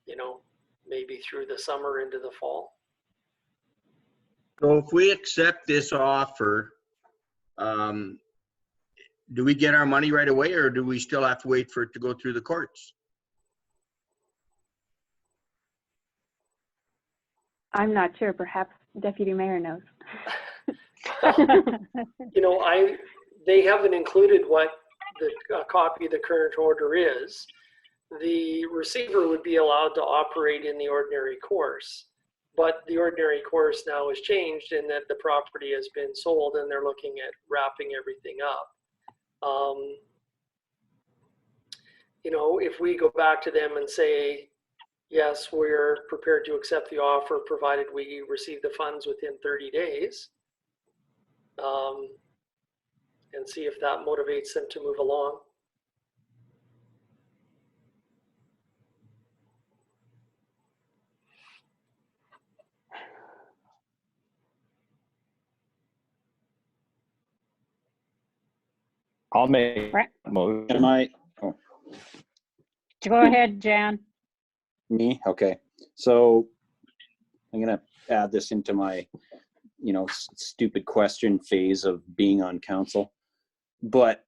you know, maybe through the summer into the fall. So if we accept this offer, do we get our money right away, or do we still have to wait for it to go through the courts? I'm not sure. Perhaps Deputy Mayor knows. You know, they haven't included what the copy of the current order is. The receiver would be allowed to operate in the ordinary course, but the ordinary course now has changed in that the property has been sold and they're looking at wrapping everything up. You know, if we go back to them and say, yes, we're prepared to accept the offer provided we receive the funds within 30 days, and see if that motivates them to move along. I'll make a motion. Go ahead, Jan. Me? Okay. So I'm going to add this into my, you know, stupid question phase of being on council. But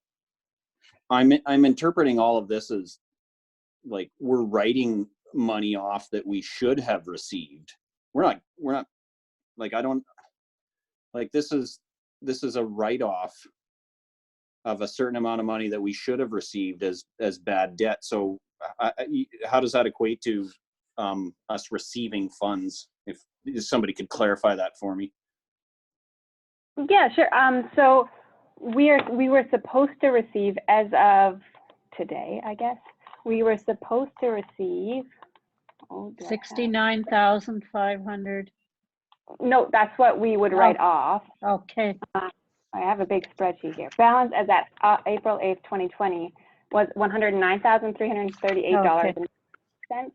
I'm interpreting all of this as like we're writing money off that we should have received. We're not like, I don't, like, this is a write-off of a certain amount of money that we should have received as bad debt. So how does that equate to us receiving funds? If somebody could clarify that for me. Yeah, sure. So we were supposed to receive, as of today, I guess, we were supposed to receive 69,500. No, that's what we would write off. Okay. I have a big spreadsheet here. Balance as at April 8th, 2020 was $109,338.06.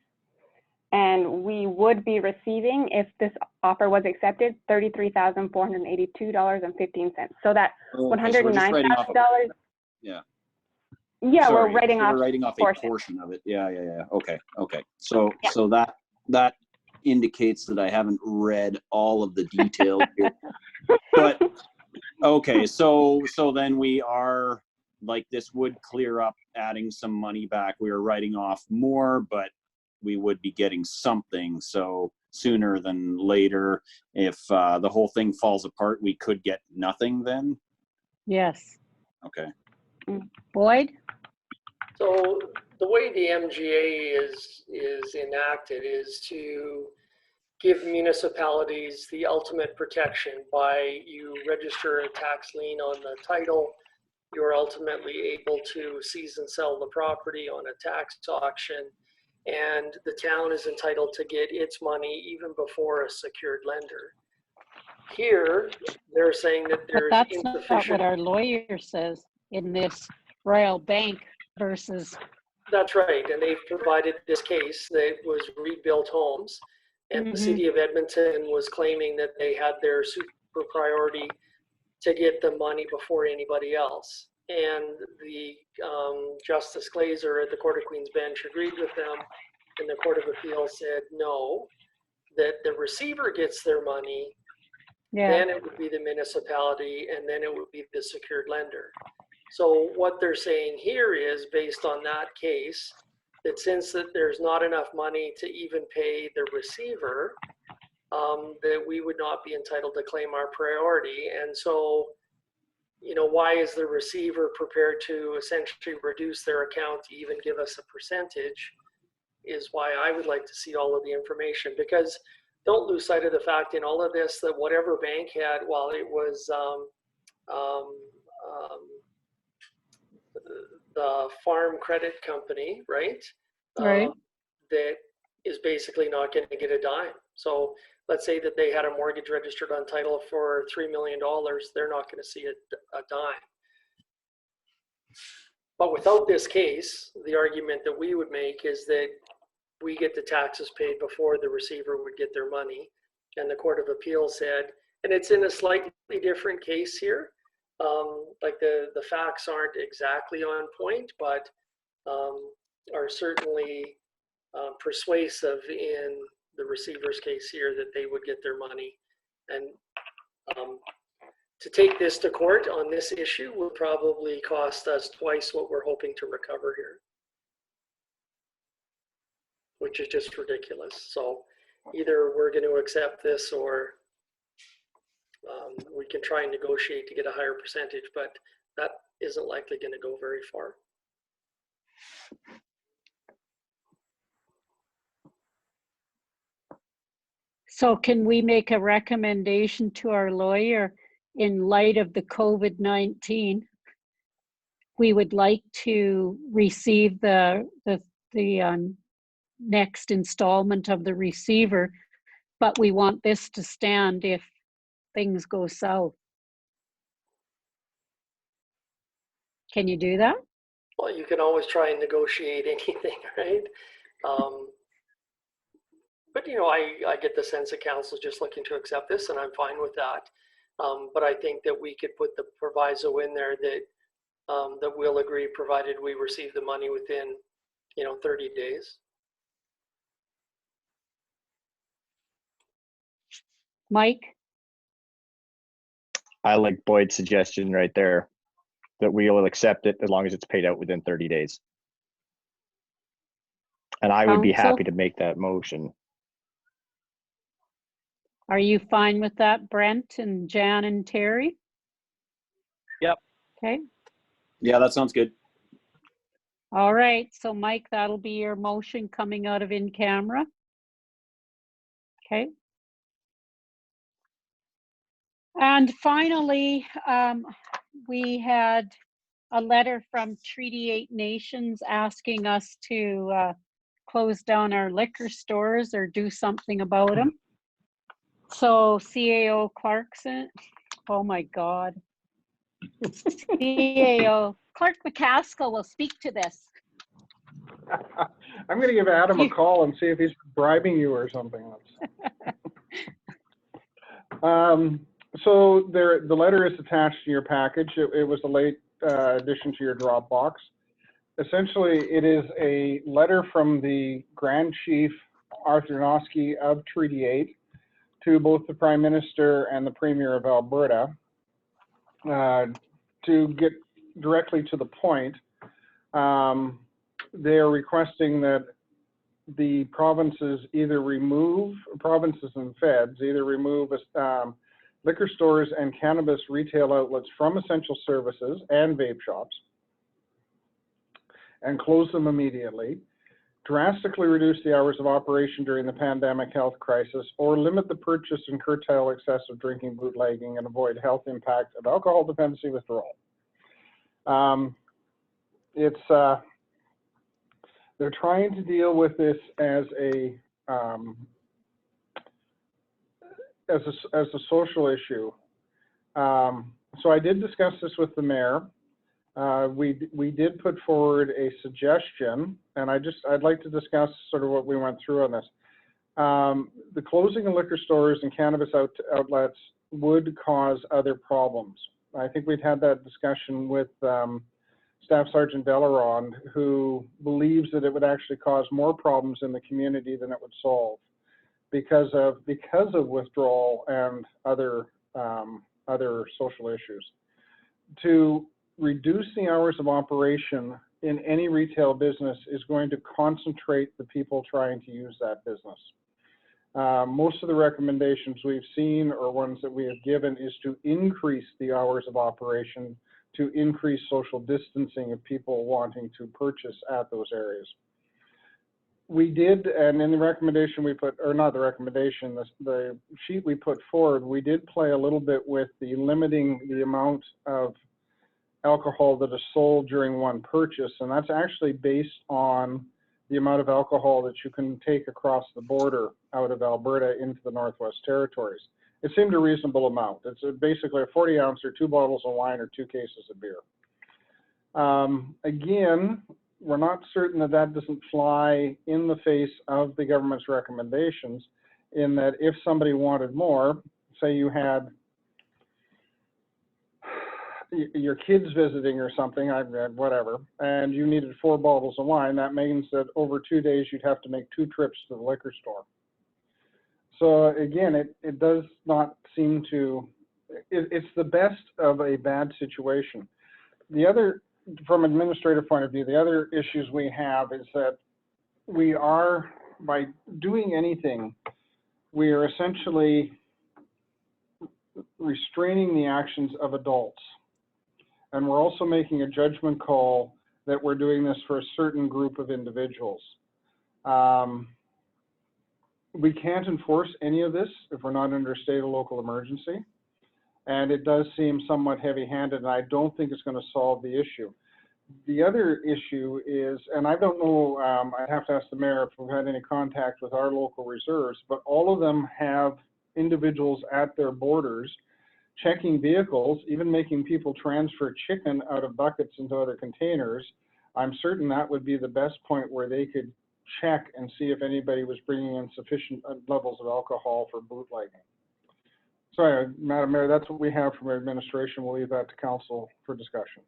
And we would be receiving, if this offer was accepted, $33,482.15. So that $109,000. Yeah. Yeah, Sorry, we're writing off a portion of it. Yeah. Okay. So that indicates that I haven't read all of the details here. But okay, so then we are, like, this would clear up adding some money back. We are writing off more, but we would be getting something. So sooner than later, if the whole thing falls apart, we could get nothing then. Yes. Okay. Boyd? So the way the MGA is enacted is to give municipalities the ultimate protection. By you register a tax lien on the title, you're ultimately able to seize and sell the property on a tax auction, and the town is entitled to get its money even before a secured lender. Here, they're saying that there's But that's not insufficient. what our lawyer says in this Royal Bank versus. That's right, and they've provided this case that was rebuilt homes, and the city of Edmonton was claiming that they had their super priority to get the money before anybody else. And the Justice Glazer at the Court of Queen's Bench agreed with them, and the Court of Appeal said no, that the receiver gets their money, then it would be the municipality, and then it would be the secured lender. So what they're saying here is, based on that case, that since that there's not enough money to even pay the receiver, that we would not be entitled to claim our priority. And so, you know, why is the receiver prepared to essentially reduce their account to even give us a percentage, is why I would like to see all of the information. Because don't lose sight of the fact in all of this that whatever bank had, while it was the Farm Credit Company, right? Right. That is basically not going to get a dime. So let's say that they had a mortgage registered on title for $3 million, they're not going to see a dime. But without this case, the argument that we would make is that we get the taxes paid before the receiver would get their money. And the Court of Appeal said, and it's in a slightly different case here, like the facts aren't exactly on point, but are certainly persuasive in the receiver's case here that they would get their money. And to take this to court on this issue would probably cost us twice what we're hoping to recover here, which is just ridiculous. So either we're going to accept this, or we can try and negotiate to get a higher percentage, but that isn't likely going to go very far. So can we make a recommendation to our lawyer in light of the COVID-19? We would like to receive the next installment of the receiver, but we want this to stand if things go south. Can you do that? Well, you can always try and negotiate anything, right? But, you know, I get the sense that council is just looking to accept this, and I'm fine with that. But I think that we could put the proviso in there that that we'll agree provided we receive the money within, 30 days. Mike? I like Boyd's suggestion right there, that we will accept it as long as it's paid out within 30 days. And I would be happy to make that motion. Are you fine with that, Brent and Jan and Terry? Yep. Okay. Yeah, that sounds good. All right. So Mike, that'll be your motion coming out of in camera. Okay. And finally, we had a letter from Treaty 8 Nations asking us to close down our liquor stores or do something about them. So CAO Clarkson, oh my God. CAO Clark McCaskill will speak to this. I'm going to give Adam a call and see if he's bribing you or something. So the letter is attached to your package. It was a late addition to your Dropbox. Essentially, it is a letter from the Grand Chief Arthur Noski of Treaty 8 to both the Prime Minister and the Premier of Alberta to get directly to the point. They're requesting that the provinces either remove, provinces and feds either remove liquor stores and cannabis retail outlets from essential services and vape shops and close them immediately, drastically reduce the hours of operation during the pandemic health crisis, or limit the purchase and curtail excessive drinking, bootlegging, and avoid health impact of alcohol dependency withdrawal. They're trying to deal with this as a social issue. So I did discuss this with the mayor. We did put forward a suggestion, and I'd like to discuss sort of what we went through on this. The closing of liquor stores and cannabis outlets would cause other problems. I think we'd had that discussion with Staff Sergeant Delaronde, who believes that it would actually cause more problems in the community than it would solve because of withdrawal and other social issues. To reduce the hours of operation in any retail business is going to concentrate the people trying to use that business. Most of the recommendations we've seen or ones that we have given is to increase the hours of operation to increase social distancing of people wanting to purchase at those areas. We did, and in the recommendation we put, or not the recommendation, the sheet we put forward, we did play a little bit with the limiting the amount of alcohol that is sold during one purchase, and that's actually based on the amount of alcohol that you can take across the border out of Alberta into the Northwest Territories. It seemed a reasonable amount. It's basically a 40 ounce or 2 bottles of wine or 2 cases of beer. Again, we're not certain that that doesn't fly in the face of the government's recommendations, in that if somebody wanted more, say you had your kids visiting or something, whatever, and you needed 4 bottles of wine, that means that over 2 days you'd have to make 2 trips to the liquor store. So again, it does not seem to, it's the best of a bad situation. The other, from an administrative point of view, the other issues we have is that we are, by doing anything, we are essentially restraining the actions of adults. And we're also making a judgment call that we're doing this for a certain group of individuals. We can't enforce any of this if we're not under a state or local emergency. And it does seem somewhat heavy-handed, and I don't think it's going to solve the issue. The other issue is, and I don't know, I'd have to ask the mayor if we've had any contact with our local reserves, but all of them have individuals at their borders checking vehicles, even making people transfer chicken out of buckets into other containers. I'm certain that would be the best point where they could check and see if anybody was bringing in sufficient levels of alcohol for bootlegging. Sorry, Madam Mayor, that's what we have from our administration. We'll leave that to council for discussion.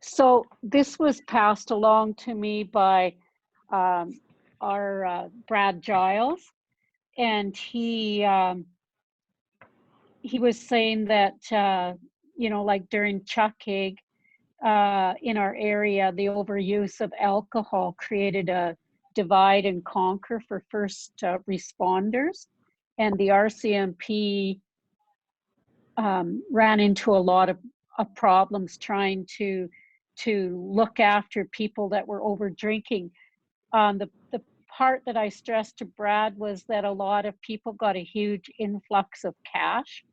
So this was passed along to me by our Brad Giles, and he was saying that, you know, like during Chuckig, in our area, the overuse of alcohol created a divide and conquer for first responders. and the RCMP ran into a lot of problems trying to look after people that were over drinking. The part that I stressed to Brad was that a lot of people got a huge influx of cash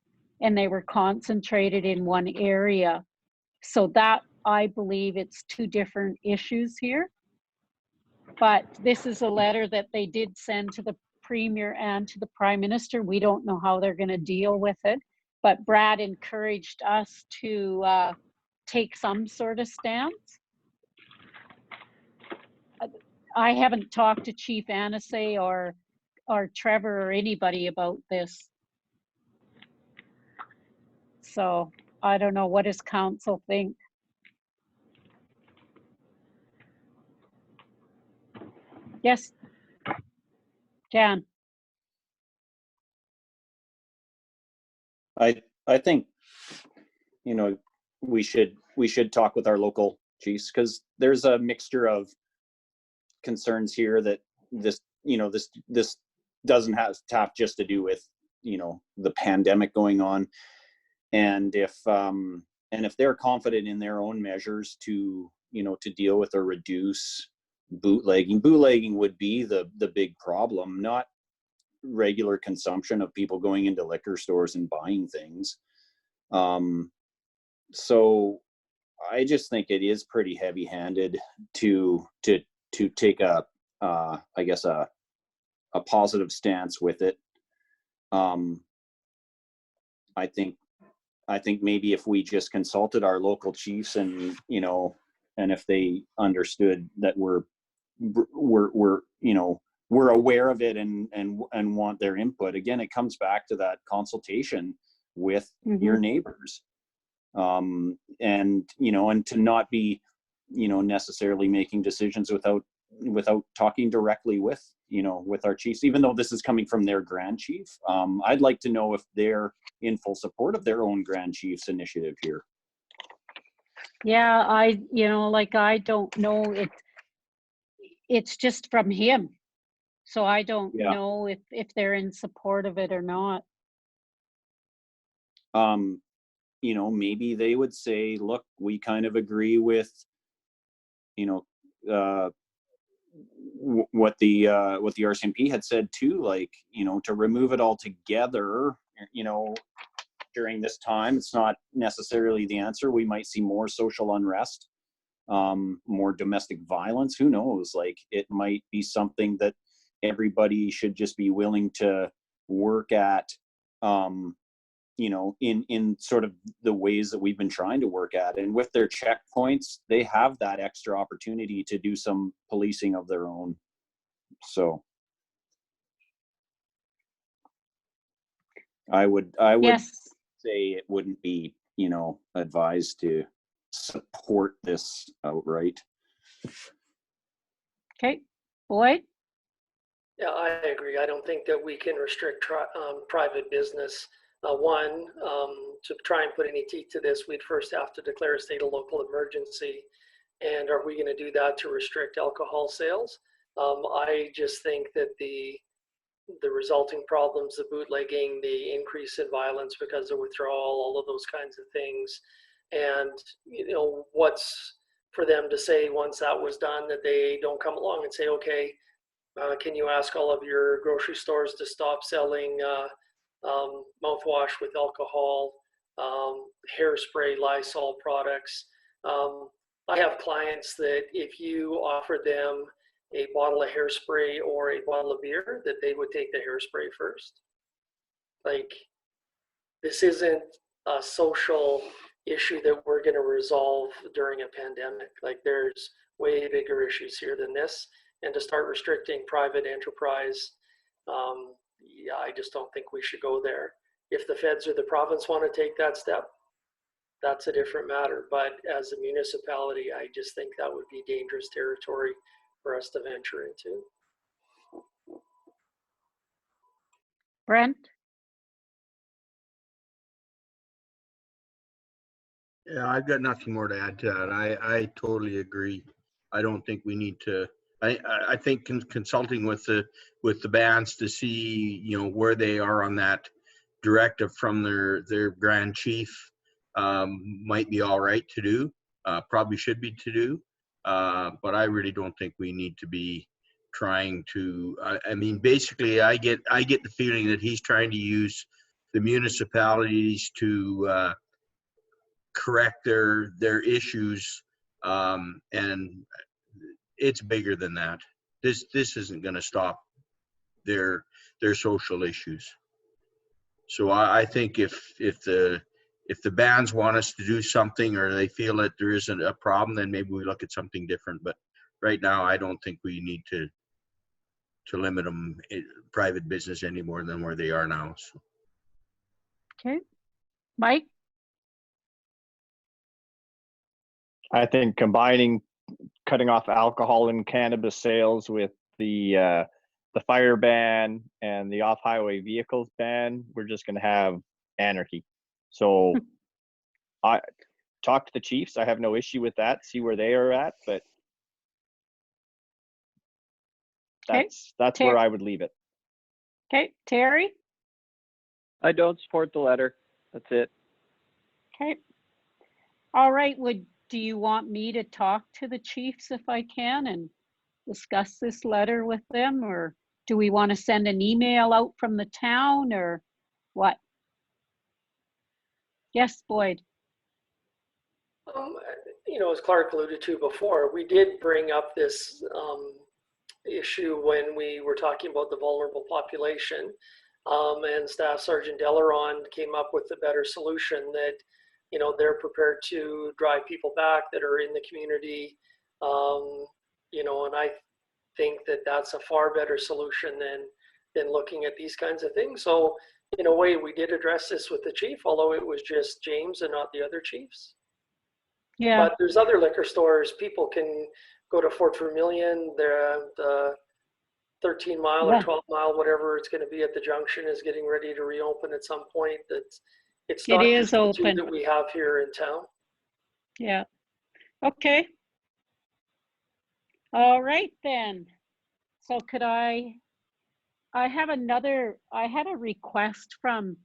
and they were concentrated in one area. So that, I believe it's two different issues here. But this is a letter that they did send to the Premier and to the Prime Minister. We don't know how they're going to deal with it. But Brad encouraged us to take some sort of stance. I haven't talked to Chief Anasay or Trevor or anybody about this. So I don't know, what does council think? Yes, Jan. I think, you know, we should talk with our local chiefs, because there's a mixture of concerns here that this doesn't have just to do with, you know, the pandemic going on, and if they're confident in their own measures to, you know, to deal with or reduce bootlegging would be the big problem, not regular consumption of people going into liquor stores and buying things. So I just think it is pretty heavy-handed to take a I guess a positive stance with it. I think maybe if we just consulted our local chiefs and, you know, and if they understood that we're you know, we're aware of it and want their input. Again, it comes back to that consultation with your neighbors. And, you know, and to not be, you know, necessarily making decisions without talking directly with, you know, with our chiefs, even though this is coming from their grand chief. I'd like to know if they're in full support of their own grand chief's initiative here. Yeah, you know, like, I don't know, it's just from him. So I don't know if they're in support of it or not. You know, maybe they would say, look, we kind of agree with, you know, what the RCMP had said too, like, you know, to remove it altogether, you know, during this time, it's not necessarily the answer. We might see more social unrest, more domestic violence. Who knows? Like, it might be something that everybody should just be willing to work at, you know, in sort of the ways that we've been trying to work at. And with their checkpoints, they have that extra opportunity to do some policing of their own. So I would say it wouldn't be, you know, advised to support this outright. Okay, Boyd? Yeah, I agree. I don't think that we can restrict private business. One, to try and put any teeth to this, we'd first have to declare a state of local emergency. And are we going to do that to restrict alcohol sales? I just think that the resulting problems, the bootlegging, the increase in violence because of withdrawal, all of those kinds of things. And, you know, what's for them to say once that was done, that they don't come along and say, okay, can you ask all of your grocery stores to stop selling mouthwash with alcohol, hairspray, Lysol products? I have clients that if you offer them a bottle of hairspray or a bottle of beer, that they would take the hairspray first. Like, this isn't a social issue that we're going to resolve during a pandemic. Like, there's way bigger issues here than this. And to start restricting private enterprise, yeah, I just don't think we should go there. If the feds or the province want to take that step, that's a different matter. But as a municipality, I just think that would be dangerous territory for us to venture into. Brent? Yeah, I've got nothing more to add to that. I totally agree. I don't think we need to, I think consulting with the bands to see, you know, where they are on that directive from their grand chief might be all right to do. Probably should be to do. But I really don't think we need to be trying to. I mean, basically, I get the feeling that he's trying to use the municipalities to correct their issues, and it's bigger than that. This isn't going to stop their social issues. So I think if the bands want us to do something, or they feel that there isn't a problem, then maybe we look at something different. But right now, I don't think we need to limit them in private business any more than where they are now. So. Okay, Mike? I think cutting off alcohol and cannabis sales with the fire ban and the off-highway vehicles ban, we're just going to have anarchy. So I talk to the chiefs. I have no issue with that. See where they are at, but that's where I would leave it. Okay, Terry? I don't support the letter. That's it. Okay. All right, do you want me to talk to the chiefs if I can and discuss this letter with them, or do we want to send an email out from the town, or what? Yes, Boyd. You know, as Clark alluded to before, we did bring up this issue when we were talking about the vulnerable population, and Staff Sergeant Delaron came up with a better solution that, you know, they're prepared to drive people back that are in the community, you know, and I think that that's a far better solution than looking at these kinds of things. So in a way, we did address this with the chief, although it was just James and not the other chiefs. Yeah. But there's other liquor stores. People can go to Fort Vermilion. The 13 mile or 12 mile, whatever it's going to be at the junction, is getting ready to reopen at some point. It's not just the two that we have here in town. Yeah. Okay. All right then. So could I had a request from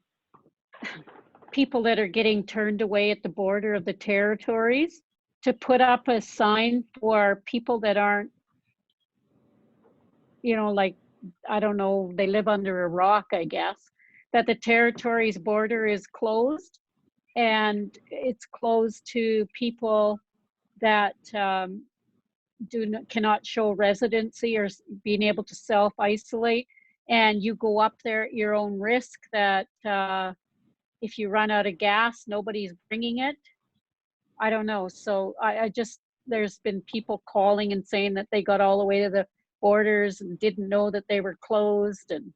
people that are getting turned away at the border of the territories to put up a sign for people that aren't, you know, like, I don't know, they live under a rock, I guess, that the territories border is closed, and it's closed to people that cannot show residency or being able to self-isolate, and you go up there at your own risk, that if you run out of gas, nobody's bringing it. I don't know. So I just, there's been people calling and saying that they got all the way to the borders and didn't know that they were closed. And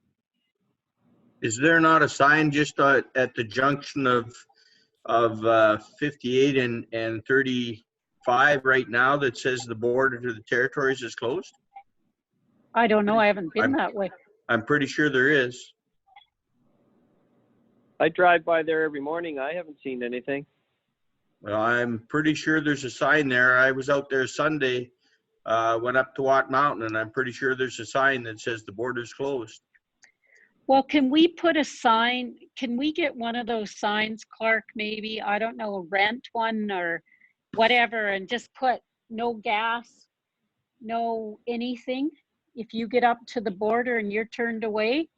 is there not a sign just at the junction of 58 and 35 right now that says the border to the territories is closed? I don't know. I haven't been that way. I'm pretty sure there is. I drive by there every morning. I haven't seen anything. Well, I'm pretty sure there's a sign there. I was out there Sunday, went up to Watt Mountain, and I'm pretty sure there's a sign that says the border's closed. Well, can we put a sign? Can we get one of those signs, Clark, maybe? I don't know, rent one or whatever, and just put no gas, no anything. If you get up to the border and you're turned away.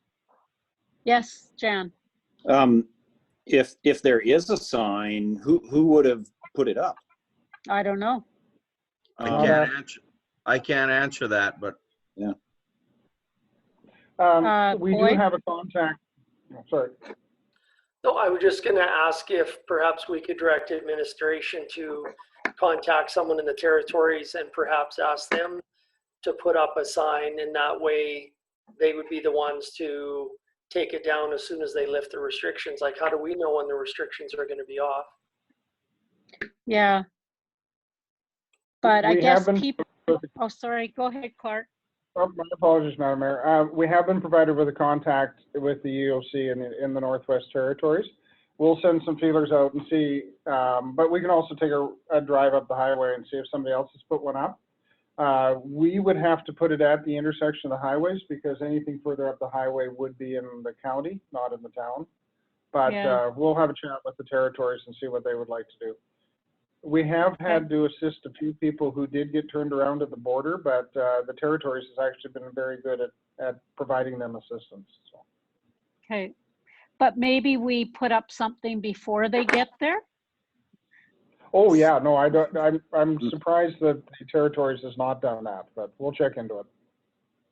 Yes, Jan. If there is a sign, who would have put it up? I don't know. I can't answer that, but yeah. We do have a contact. Oh, sorry. No, I was just going to ask if perhaps we could direct administration to contact someone in the territories and perhaps ask them to put up a sign, and that way they would be the ones to take it down as soon as they lift the restrictions. Like, how do we know when the restrictions are going to be off? Yeah. But I guess people, oh, sorry, go ahead, Clark. Oh, my apologies, Madam Mayor. We have been provided with a contact with the EOC in the Northwest Territories. We'll send some feelers out and see, but we can also take a drive up the highway and see if somebody else has put one up. We would have to put it at the intersection of the highways because anything further up the highway would be in the county, not in the town. But Yeah. we'll have a chat with the territories and see what they would like to do. We have had to assist a few people who did get turned around at the border, but the territories has actually been very good at providing them assistance. So. Okay, but maybe we put up something before they get there? Oh yeah, no, I don't. I'm surprised that the territories has not done that, but we'll check into it.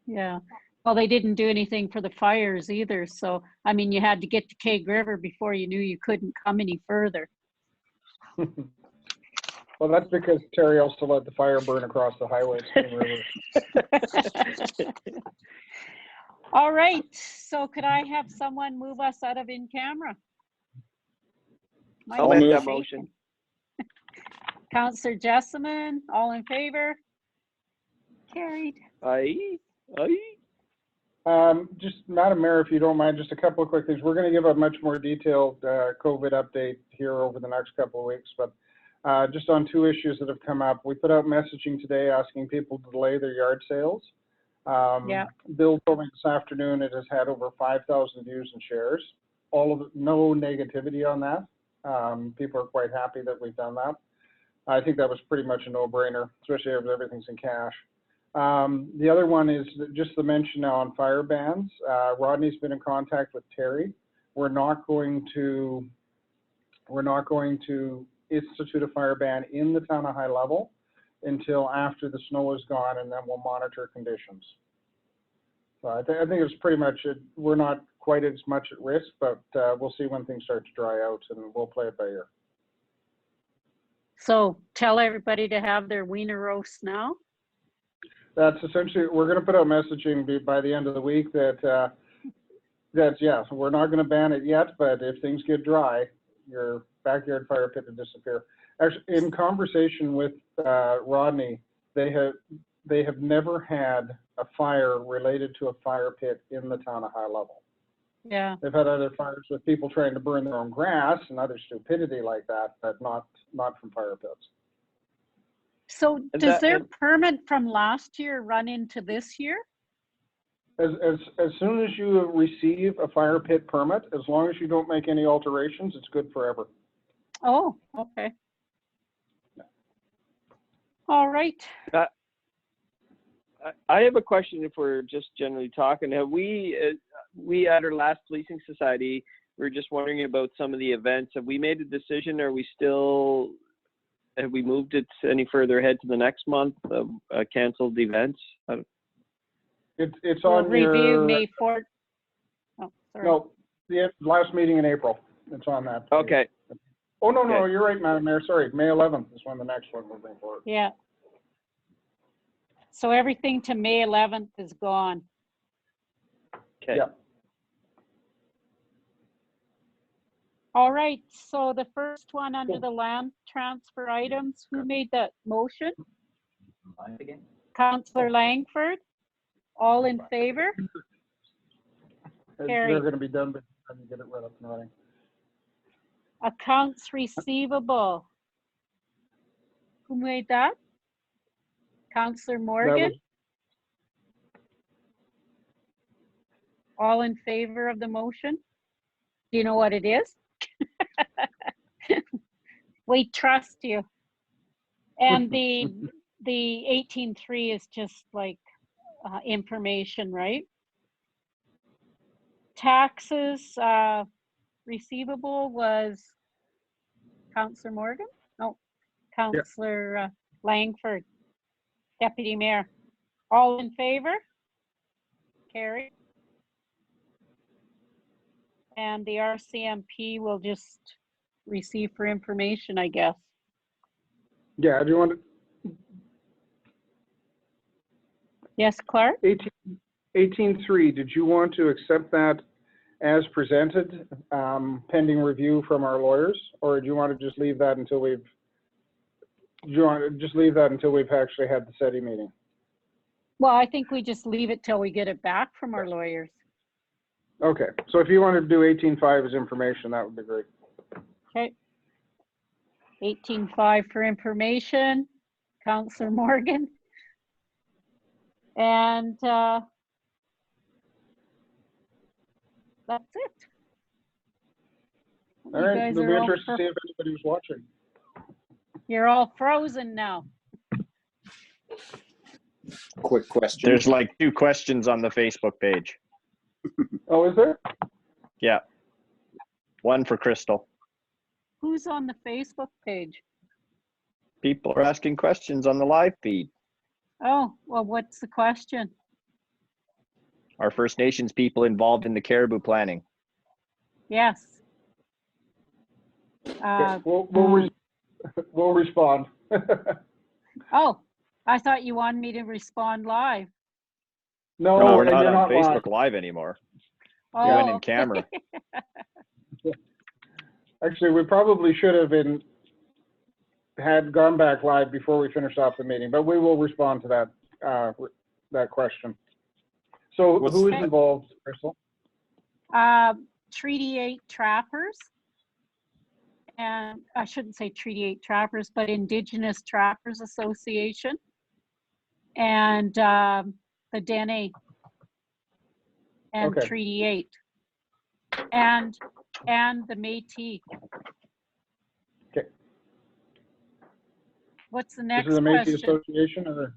Yeah, well, they didn't do anything for the fires either, so, I mean, you had to get to Keg River before you knew you couldn't come any further. Well, that's because Terry also let the fire burn across the highway. All right, so could I have someone move us out of in camera? I'll make that motion. Councillor Jessamine, all in favor? Carried. Aye. Just, Madam Mayor, if you don't mind, just a couple of quick things. We're going to give a much more detailed COVID update here over the next couple of weeks, but just on two issues that have come up. We put out messaging today asking people to delay their yard sales. Yeah. Bill told me this afternoon it has had over 5,000 views and shares. All of it, no negativity on that. People are quite happy that we've done that. I think that was pretty much a no-brainer, especially if everything's in cash. The other one is just the mention now on fire bans. Rodney's been in contact with Terry. We're not going to institute a fire ban in the town of High Level until after the snow is gone, and then we'll monitor conditions. So I think it's pretty much it. We're not quite as much at risk, but we'll see when things start to dry out, and we'll play it by ear. So tell everybody to have their wiener roast now. That's essentially, we're going to put out messaging by the end of the week that yes, we're not going to ban it yet, but if things get dry, your backyard fire pit will disappear. Actually, in conversation with Rodney, they have never had a fire related to a fire pit in the town of High Level. Yeah. They've had other fires with people trying to burn their own grass and other stupidity like that, but not from fire pits. So does their permit from last year run into this year? As soon as you receive a fire pit permit, as long as you don't make any alterations, it's good forever. Oh, okay. All right. I have a question if we're just generally talking. Have we at our last policing society, we were just wondering about some of the events. Have we made a decision? Or have we moved it any further ahead to the next month of canceled events? It's we'll on review your, May 4th. Oh, sorry. No, the last meeting in April. It's on that. Okay. Oh, no, you're right, Madam Mayor. Sorry, May 11th is when the next one will bring forward. Yeah. So everything to May 11th is gone. Okay. Yeah. All right, so the first one under the land transfer items, who made that motion? Councillor Langford, all in favor? They're going to be done, but I can get it right up and running. Accounts receivable. Who made that? Councillor Morgan? All in favor of the motion? Do you know what it is? We trust you. And the 18.3 is just like information, right? Taxes receivable was Councillor Morgan? No, Councillor Langford, Deputy Mayor. All in favor? Carrie? And the RCMP will just receive for information, I guess. Yeah, do you want to? Yes, Clark? 18.3, did you want to accept that as presented, pending review from our lawyers, or do you want to just leave that until we've actually had the SETI meeting? Well, I think we just leave it till we get it back from our lawyers. Okay, so if you want to do 18.5 as information, that would be great. Okay. 18.5 for information. Councillor Morgan. And that's it. All You right, guys it'll are be all interesting to see if anybody's watching. You're all frozen now. Quick question. There's like 2 questions on the Facebook page. Oh, is there? Yeah. One for Crystal. Who's on the Facebook page? People are asking questions on the live feed. Oh, well, what's the question? Are First Nations people involved in the caribou planning? Yes. Okay, we'll respond. Oh, I thought you wanted me to respond live. No, No, we're and not you're on not Facebook live anymore. Oh, We went in camera. Actually, we probably should have had gone back live before we finished off the meeting, but we will respond to that question. So who is involved, Crystal? Treaty 8 Trappers. And I shouldn't say Treaty 8 Trappers, but Indigenous Trappers Association. And the Dene. And Okay. Treaty 8. And the Métis. Okay. What's the next This is the Métis question? Association, or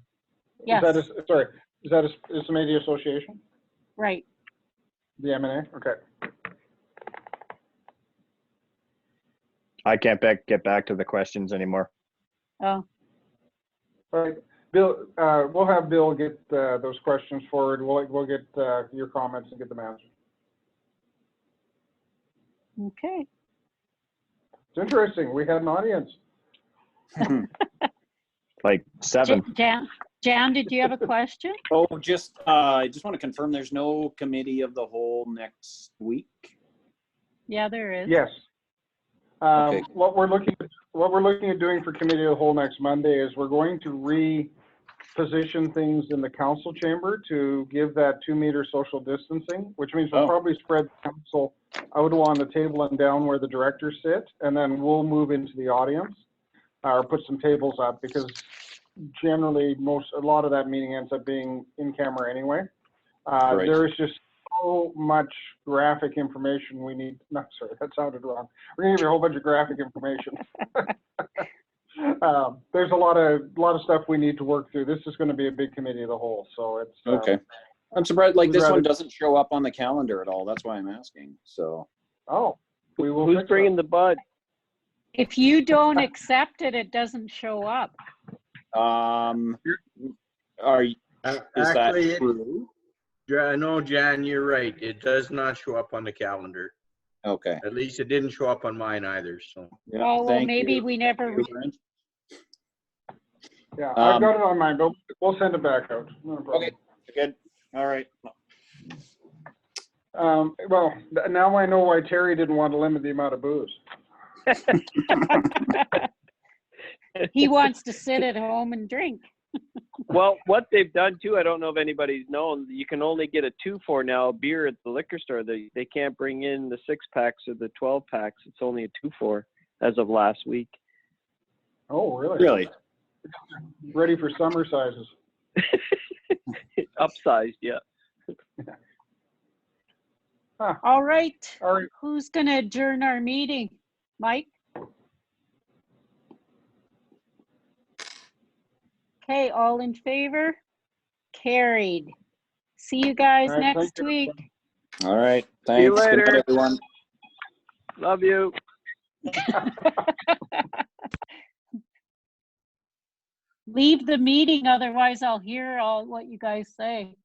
Yes. is the Métis Association? Right. The M&A. Okay. I can't get back to the questions anymore. Oh. All right, Bill. We'll have Bill get those questions forward. We'll get your comments and get them answered. Okay. It's interesting. We had an audience. Like 7. Jan, did you have a question? Oh, I just want to confirm there's no committee of the whole next week. Yeah, there is. Yes. Okay. What we're looking at doing for committee of the whole next Monday is we're going to reposition things in the council chamber to give that 2-meter social distancing, which means we'll probably spread the council out along the table and down where the directors sit, and then we'll move into the audience or put some tables up, because generally a lot of that meeting ends up being in camera anyway. Right. There is just so much graphic information we need. No, sorry, that sounded wrong. We're gonna give you a whole bunch of graphic information. There's a lot of stuff we need to work through. This is going to be a big committee of the whole, so it's okay. I'm surprised, like, this rather- one doesn't show up on the calendar at all. That's why I'm asking. So. Oh, we will. Who's bringing the bud? If you don't accept it, it doesn't show up. Is Actually, that true? No, Jan, you're right. It does not show up on the calendar. Okay. At least it didn't show up on mine either. So. Yeah, Oh, well, maybe we never. Yeah, I've got it on mine, but we'll send it back out. No problem. Okay, good. All right. Well, now I know why Terry didn't want to limit the amount of booze. He wants to sit at home and drink. Well, what they've done too, I don't know if anybody's known, you can only get a 2-for now beer at the liquor store. They can't bring in the 6-packs or the 12-packs. It's only a 2-for as of last week. Oh, really? Really? Ready for summer sizes. Upsized, yeah. Huh. All right. All right. Who's going to adjourn our meeting? Mike? Okay, all in favor? Carried. See you guys All right, next thank you. week. All right. Thanks. See you Good later. night, everyone. Love you. Leave the meeting, otherwise I'll hear all what you guys say.